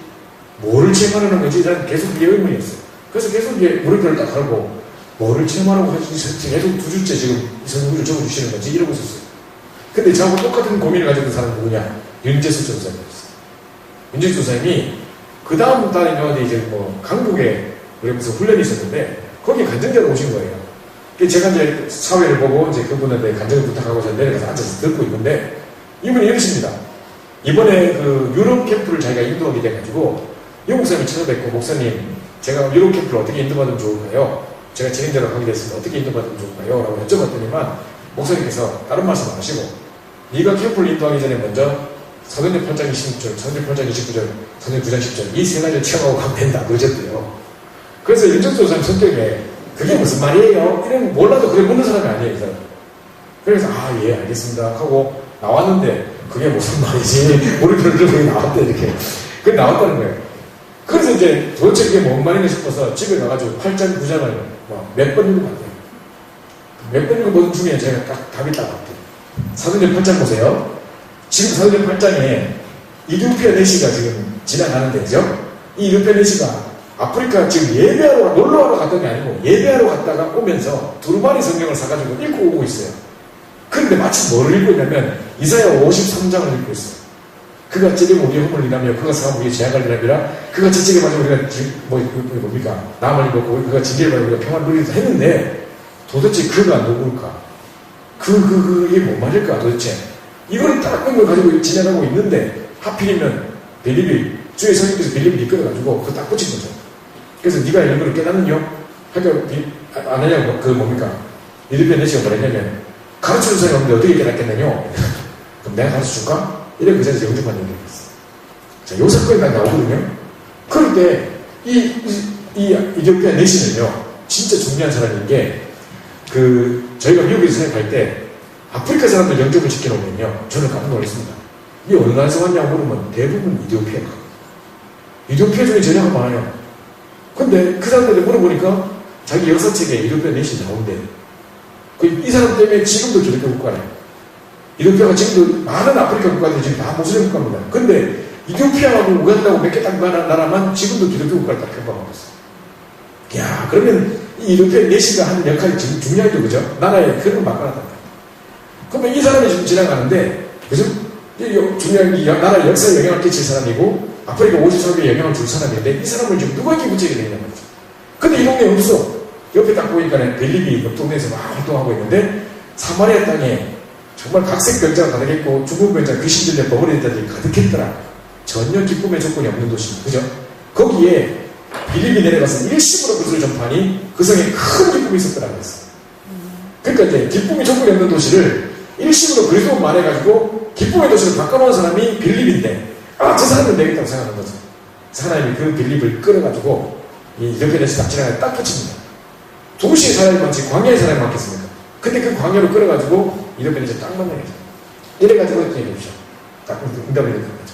뭐를 체험하려는 건지 저는 계속 이게 의문이었어요. 그래서 계속 이게 물음표를 딱 하고 뭐를 체험하라고 하시지 계속 두 주째 지금 성경을 적어주시는 건지 이러고 있었어요. 근데 저하고 똑같은 고민을 가지고 있는 사람은 누구냐? 윤재수 전사님이었어요. 윤재수 전사님이 그 다음 달이면 이제 뭐 강북에 우리 무슨 훈련이 있었는데 거기에 간증자로 오신 거예요. 제가 이제 사회를 보고 이제 그분한테 간증을 부탁하고 저 내려가서 앉아서 듣고 있는데 이분이 이러십니다. 이번에 그 유럽 캠프를 자기가 인도하게 돼가지고 이 목사님이 찾아뵙고 목사님 제가 유럽 캠프를 어떻게 인도받으면 좋을까요? 제가 진행자로 하게 됐으면 어떻게 인도받으면 좋을까요? 라고 여쭤봤더니만 목사님께서 다른 말씀 안 하시고 네가 캠프를 인도하기 전에 먼저 사도행전 8장 26절, 사도행전 8장 29절, 사도행전 9장 10절 이 세 가지를 체험하고 가면 된다 그러셨대요. 그래서 윤정수 사람 성격에 그게 무슨 말이에요? 이런 몰라도 그게 묻는 사람이 아니에요 이 사람. 그래서 예 알겠습니다 하고 나왔는데 그게 무슨 말이지? 우리들을 들고 나왔대 이렇게. 그게 나왔다는 거예요. 그래서 이제 도대체 그게 뭔 말인가 싶어서 집에 가가지고 8장 9장을 몇 번 읽은 것 같아요. 몇 번 읽은 것 중에 제가 딱 답이 딱 왔대요. 사도행전 8장 보세요. 지금 사도행전 8장에 이두피아 내시가 지금 지나가는데죠. 이 이두피아 내시가 아프리카 지금 예배하러 놀러하러 갔던 게 아니고 예배하러 갔다가 오면서 두루마리 성경을 사가지고 읽고 오고 있어요. 그런데 마치 뭐를 읽고 있냐면 이사야 53장을 읽고 있어요. 그가 찌르면 우리의 hum을 인하며 그가 사면 우리의 제약을 인하리라. 그가 지치게 맞으면 우리가 뭡니까? 남을 입었고 그가 징계를 받으면 우리가 평안을 누리면서 했는데 도대체 그가 누굴까? 이게 뭔 말일까 도대체? 이거를 딱 끈걸 가지고 진행하고 있는데 하필이면 빌립이 주의 성령께서 빌립을 이끌어가지고 그거 딱 꽂힌 거죠. 그래서 네가 이런 걸 깨닫는요? 하니까 안 하냐고 그 뭡니까? 빌립의 내시가 뭐랬냐면 가르쳐준 사람이 없는데 어떻게 깨닫겠느냐? 그럼 내가 가르쳐줄까? 이래 그 자리에서 영접한 얘기가 있어요. 자, 요 사건이 딱 나오거든요. 그럴 때 이 이디오피아 내시는요 진짜 중요한 사람인 게 저희가 미국에서 생각할 때 아프리카 사람들 영접을 시켜놓으면요 저는 깜짝 놀랐습니다. 이게 어느 나라에서 왔냐고 물으면 대부분 이디오피아가 이디오피아 중에 전혀가 많아요. 근데 그 사람들한테 물어보니까 자기 역사책에 이디오피아 내시 나온대. 이 사람 때문에 지금도 기독교 국가래요. 이디오피아가 지금도 많은 아프리카 국가들이 지금 다 모슬림 국가입니다. 근데 이디오피아하고 우간다고 몇 개 딱 나라만 지금도 기독교 국가를 딱 평가하고 있어요. 야, 그러면 이 이디오피아 내시가 하는 역할이 지금 중요하죠, 그죠? 나라의 흐름을 바꿔놨단 말이에요. 그러면 이 사람이 지금 지나가는데, 그죠? 중요한 이 나라의 역사에 영향을 끼칠 사람이고, 아프리카 54개에 영향을 줄 사람인데, 이 사람을 지금 누가 이렇게 붙이게 되냐 말이죠. 근데 이 동네에 없어. 옆에 딱 보니까 빌립이 옆 동네에서 막 활동하고 있는데, 사마리아 땅에 정말 각색 병자가 가득했고, 중국 병자 귀신들의 버버리 데들이 가득했더라. 전혀 기쁨의 조건이 없는 도시입니다. 그죠? 거기에 빌립이 내려가서 일심으로 그것을 전파하니 그 성에 큰 기쁨이 있었더라고 했어요. 그러니까 이제 기쁨의 조건이 없는 도시를 일심으로 그리스도 말해가지고 기쁨의 도시를 바꿔놓은 사람이 빌립인데 저 사람은 되겠다고 생각하는 거죠. 하나님이 그 빌립을 끌어가지고 이렇게 돼서 납치랑에 딱 붙입니다. 도시의 사람이 많지 광야의 사람이 많겠습니까? 근데 그 광야로 끌어가지고 이렇게 돼서 딱 만나게 돼요. 이래가지고 이렇게 얘기해주죠. 딱 응답을 이렇게 하는 거죠.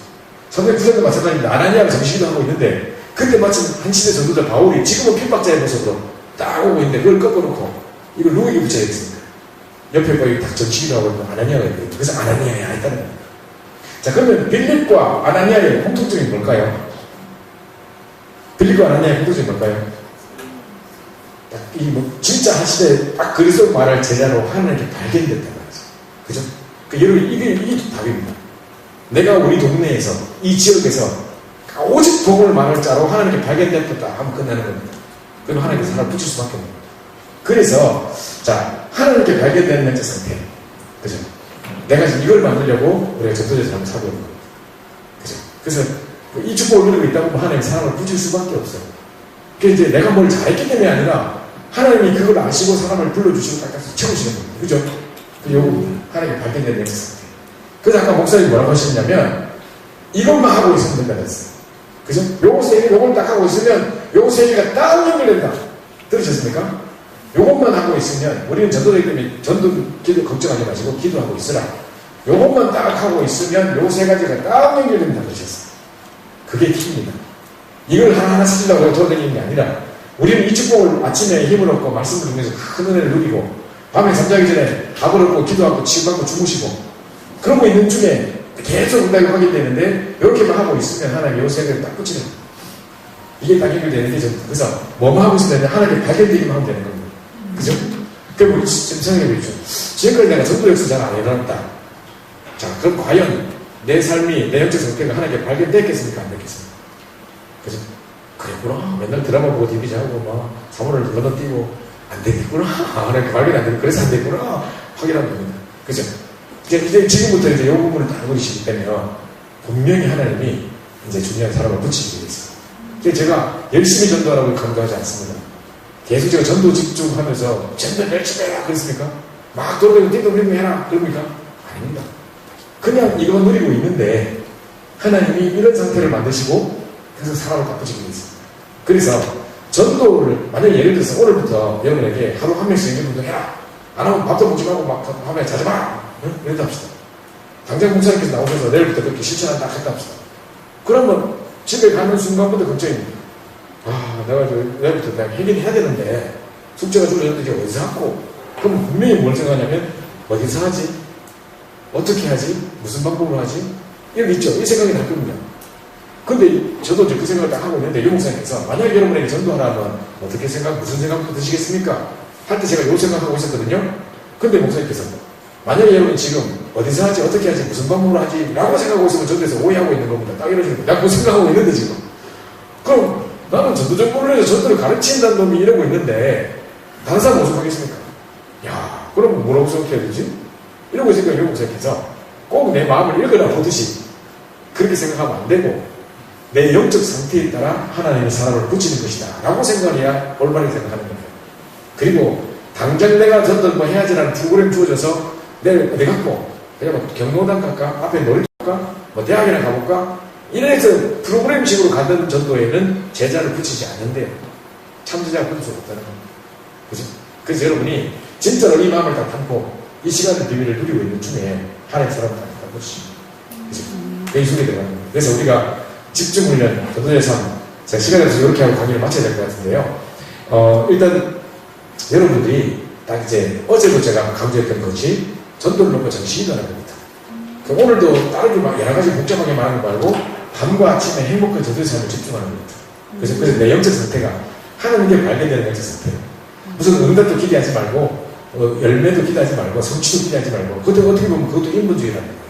선배 구절도 마찬가지입니다. 아나니아가 정식기도 하고 있는데 그때 마침 한 시대 전도자 바울이 지금은 핍박자의 모습으로 딱 오고 있는데 그걸 꺾어놓고 이걸 누구에게 붙여야겠습니까? 옆에 거기 딱 정식기도 하고 있는 아나니아가 있거든요. 그래서 아나니아야 있다는 겁니다. 자, 그러면 빌립과 아나니아의 공통점이 뭘까요? 빌립과 아나니아의 공통점이 뭘까요? 진짜 한 시대에 딱 그리스도 말할 제자로 하나님께 발견됐다는 거죠. 그죠? 여러분, 이게 답입니다. 내가 우리 동네에서, 이 지역에서 오직 복음을 말할 자로 하나님께 발견됐다 하면 끝나는 겁니다. 그럼 하나님께 사람을 붙일 수밖에 없는 겁니다. 그래서, 자, 하나님께 발견된 현재 상태. 그죠? 내가 지금 이걸 만들려고 우리가 전도자에서 한번 사고 있는 겁니다. 그죠? 그래서 이 축복을 누리고 있다 보면 하나님이 사람을 붙일 수밖에 없어요. 그래서 이제 내가 뭘 잘했기 때문이 아니라 하나님이 그걸 아시고 사람을 불러주시고 딱 채우시는 겁니다. 그죠? 요겁니다. 하나님께 발견된 현재 상태. 그래서 아까 목사님이 뭐라고 하셨냐면 이것만 하고 있으면 된다 그랬어요. 그죠? 요걸 딱 하고 있으면 요 세 개가 딱 연결된다. 들으셨습니까? 요것만 하고 있으면 우리는 전도되기 때문에 기도 걱정하지 마시고 기도하고 있으라. 요것만 딱 하고 있으면 요 세 가지가 딱 연결된다 그러셨어요. 그게 팁입니다. 이걸 하나하나 찾으려고 돌아다니는 게 아니라 우리는 이 축복을 아침에 힘을 얻고 말씀을 통해서 큰 은혜를 누리고 밤에 잠자기 전에 밥을 얻고 기도하고 치유받고 주무시고 그러고 있는 중에 계속 응답이 확인되는데 이렇게만 하고 있으면 하나님 요 세 개를 딱 붙이는 거예요. 이게 딱 연결되는 게 전부. 그래서 뭐만 하고 있으면 하나님께 발견되기만 하면 되는 겁니다. 그죠? 그럼 우리 지금 생각해 보십시오. 지금까지 내가 전도 역사 잘 안 일어났다. 자, 그럼 과연 내 삶이, 내 영적 상태가 하나님께 발견됐겠습니까? 안 됐겠습니까? 그죠? 그랬구나. 맨날 드라마 보고 TV 자고 막 사물을 건너뛰고 안 되겠구나. 하나님께 발견 안 되고 그래서 안 됐구나. 확인하면 됩니다. 그죠? 이제 지금부터 이제 이 부분을 다 알고 계시기 때문에 분명히 하나님이 이제 중요한 사람을 붙이기 위해서. 그래서 제가 열심히 전도하라고 강조하지 않습니다. 계속 제가 전도 집중하면서 전도 열심히 해라 그랬습니까? 막 돌아다니고 뛰어다니고 해라 그럽니까? 아닙니다. 그냥 이거 누리고 있는데 하나님이 이런 상태를 만드시고 그래서 사람을 바꾸시기 위해서. 그래서 전도를 만약에 예를 들어서 오늘부터 여러분에게 하루 한 명씩 연결도 해라. 안 하면 밥도 먹지 말고 막 밤에 자지 마. 응? 이랬다 합시다. 당장 목사님께서 나오셔서 내일부터 그렇게 실천한다 했다 합시다. 그러면 집에 가는 순간부터 걱정입니다. 내가 내일부터 내가 해결해야 되는데 숙제가 줄었는데 이제 어디서 하고 그럼 분명히 뭘 생각하냐면 어디서 하지? 어떻게 하지? 무슨 방법으로 하지? 이런 게 있죠. 이 생각이 날 겁니다. 근데 저도 이제 그 생각을 딱 하고 있는데 유 목사님께서 만약에 여러분에게 전도하라면 어떻게 무슨 생각부터 드시겠습니까? 할 때 제가 요 생각하고 있었거든요. 근데 목사님께서 만약에 여러분 지금 어디서 하지, 어떻게 하지, 무슨 방법으로 하지 라고 생각하고 있으면 전도에서 오해하고 있는 겁니다. 딱 이러시는 거예요. 내가 그 생각하고 있는데 지금. 그럼 나는 전도 정보를 해서 전도를 가르친다는 놈이 이러고 있는데 다른 사람 무슨 하겠습니까? 야, 그럼 뭐라고 생각해야 되지? 이러고 있으니까 유 목사님께서 꼭 내 마음을 읽어라 보듯이 그렇게 생각하면 안 되고 내 영적 상태에 따라 하나님의 사람을 붙이는 것이다 라고 생각해야 올바르게 생각하는 거예요. 그리고 당장 내가 어떤 뭐 해야지라는 프로그램 주어져서 내가 어디 갔고 내가 뭐 경로당 갈까? 앞에 놀이 갈까? 뭐 대학이나 가볼까? 이래서 프로그램식으로 가던 전도에는 제자를 붙이지 않는데요. 참제자가 붙일 수 없다는 겁니다. 그죠? 그래서 여러분이 진짜로 이 마음을 다 담고 이 시간의 비밀을 누리고 있는 중에 하나님의 사람을 다 붙이십니다. 그죠? 그게 소리 들어가는 거예요. 그래서 우리가 집중훈련, 전도의 삶, 제가 시간에 대해서 이렇게 하고 강의를 마쳐야 될 것 같은데요. 일단 여러분들이 딱 이제 어제도 제가 강조했던 것이 전도를 놓고 정신이 나는 겁니다. 오늘도 다르게 막 여러 가지 복잡하게 말하는 거 말고 밤과 아침에 행복한 전도의 삶을 집중하는 겁니다. 그래서 내 영적 상태가 하나님께 발견되는 영적 상태예요. 무슨 응답도 기대하지 말고 열매도 기대하지 말고 성취도 기대하지 말고 그것도 어떻게 보면 그것도 인본주의라는 거예요.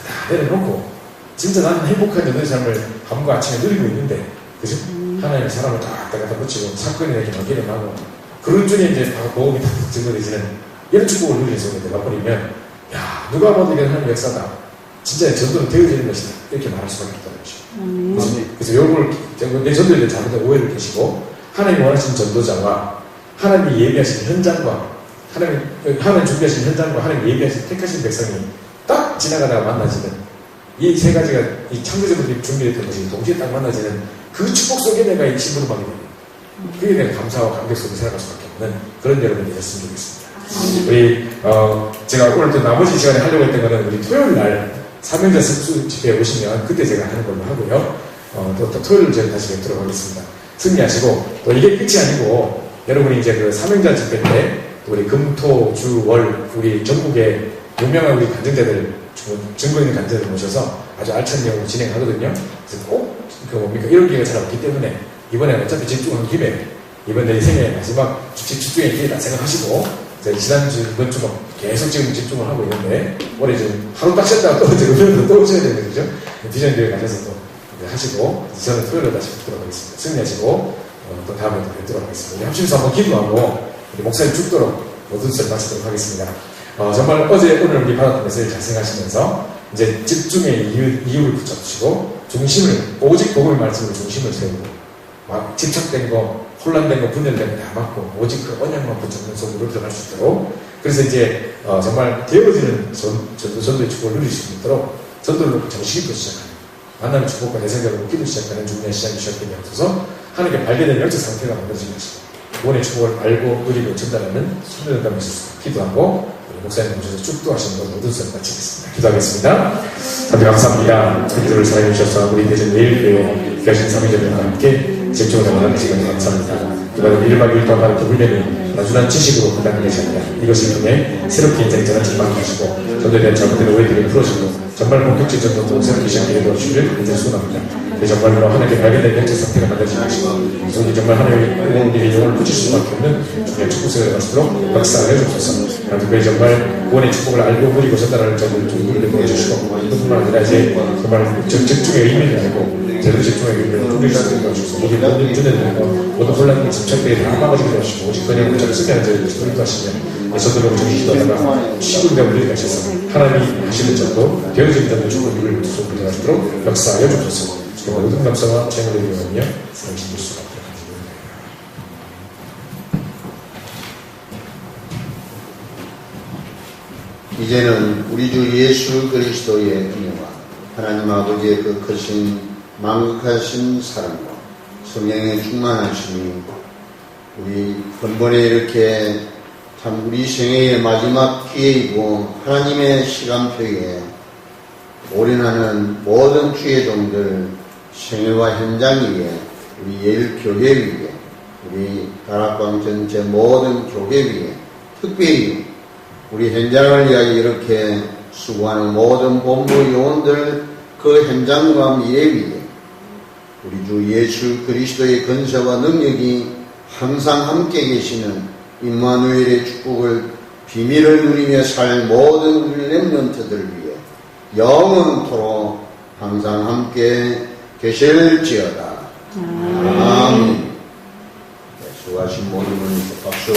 다 내려놓고 진짜 나는 행복한 전도의 삶을 밤과 아침에 누리고 있는데 그죠? 하나님의 사람을 딱 갖다 붙이고 사건이 이렇게 막 일어나고 그런 중에 이제 복음이 딱 증거되지는 이런 축복을 누리면서 내가 버리면 야 누가 봐도 이게 하나님의 역사다. 진짜 전도는 되어지는 것이다. 이렇게 말할 수밖에 없다는 것이죠. 그래서 요걸 내 전도에 대해 잘못된 오해를 계시고 하나님이 원하시는 전도자와 하나님이 예비하신 현장과 하나님 준비하신 현장과 하나님 예비하신 택하신 백성이 딱 지나가다가 만나지는 이 세 가지가 이 창조자들이 준비했던 것이 동시에 딱 만나지는 그 축복 속에 내가 이 신부를 받게 됩니다. 그게 내가 감사와 감격 속에 살아갈 수밖에 없는 그런 여러분이 되셨으면 좋겠습니다. 우리 제가 오늘 또 나머지 시간에 하려고 했던 거는 우리 토요일 날 사명자 습수 집회에 오시면 그때 제가 하는 걸로 하고요. 또 토요일 제가 다시 뵙도록 하겠습니다. 승리하시고 또 이게 끝이 아니고 여러분이 이제 그 사명자 집회 때 우리 금, 토, 주, 월 우리 전국의 유명한 우리 간증자들 증거 있는 간증자들 모셔서 아주 알찬 내용으로 진행하거든요. 그래서 꼭 이런 기회가 잘 없기 때문에 이번에는 어차피 집중한 김에 이번 내 생애 마지막 집중의 기회다 생각하시고 지난주 이번 주가 계속 지금 집중을 하고 있는데 올해 지금 하루 딱 쉬었다가 또 지금 또 오셔야 되는 거죠. 디자인 대회 가셔서 또 하시고 저는 토요일에 다시 뵙도록 하겠습니다. 승리하시고 또 다음에 또 뵙도록 하겠습니다. 우리 합심해서 한번 기도하고 우리 목사님 죽도록 모든 것을 마치도록 하겠습니다. 정말 어제 오늘 우리 받았던 메시지를 잘 생각하시면서 이제 집중의 이유를 붙잡으시고 중심을 오직 복음의 말씀으로 중심을 세우고 막 집착된 거 혼란된 거 분열된 거 다 막고 오직 그 언약만 붙잡는 속으로 들어갈 수 있도록 그래서 이제 정말 되어지는 전도의 축복을 누릴 수 있도록 전도를 놓고 정식부터 시작하는 만남의 축복과 대생자로 묶기도 시작하는 중요한 시작이 시작되게 하소서 하나님께 발견된 영적 상태가 만들어지게 하시고 구원의 축복을 알고 누리고 전달하는 순례된다면 기도하고 목사님 모셔서 축도하시는 것 모든 수업 마치겠습니다. 기도하겠습니다. 다들 감사합니다. 기도를 사랑해주셔서 우리 대전 내일교회 귀하신 사명자들과 함께 집중을 하는 시간에 감사합니다. 그동안 1박 2일 동안 받은 훈련이 단순한 지식으로 끝나는 것이 아니라 이것을 통해 새롭게 인생의 전환 전망하시고 전도에 대한 잘못된 오해들을 풀어주고 정말 본격적인 전도도 새롭게 시작하게 도와주시길 인생 소원합니다. 정말로 하나님께 발견된 영적 상태가 만들어지게 하시고 손이 정말 하나님의 우리의 영혼을 붙일 수밖에 없는 주의 축복을 갈수록 역사하여 주옵소서. 특별히 정말 구원의 축복을 알고 누리고 전달하는 자들을 누리게 보여주시고 그뿐만 아니라 이제 정말 집중의 의미를 알고 제대로 집중의 의미를 누릴 수 있게 도와주시고 모든 모든 주제들과 모든 혼란과 집착들이 다 막아지게 도와주시고 오직 그냥 잘 쓰게 하는 자들을 인도하시며 저들로 정신도 하다가 시군대 우리를 가셔서 하나님이 하시는 정도 되어진 자들의 축복을 소불 하도록 역사하여 주옵소서. 모든 감사와 죄를 위하여 사랑하신 예수 앞에 감사드립니다. 이제는 우리 주 예수 그리스도의 은혜와 하나님 아버지의 그 크신 망극하신 사랑과 성령의 충만하심이 우리 번번에 이렇게 참 우리 생애의 마지막 기회이고 하나님의 시간표에 올인하는 모든 주의 종들 생애와 현장 위에 우리 예일교회 위에 우리 다락방 전체 모든 교회 위에 특별히 우리 현장을 위하여 이렇게 수고하는 모든 본부 요원들 그 현장과 미래 위에 우리 주 예수 그리스도의 건세와 능력이 항상 함께 계시는 임마누엘의 축복을 비밀을 누리며 살 모든 우리 렘넌트들 위해 영원토록 항상 함께 계실지어다. 아멘. 수고하신 모든 분들 박수.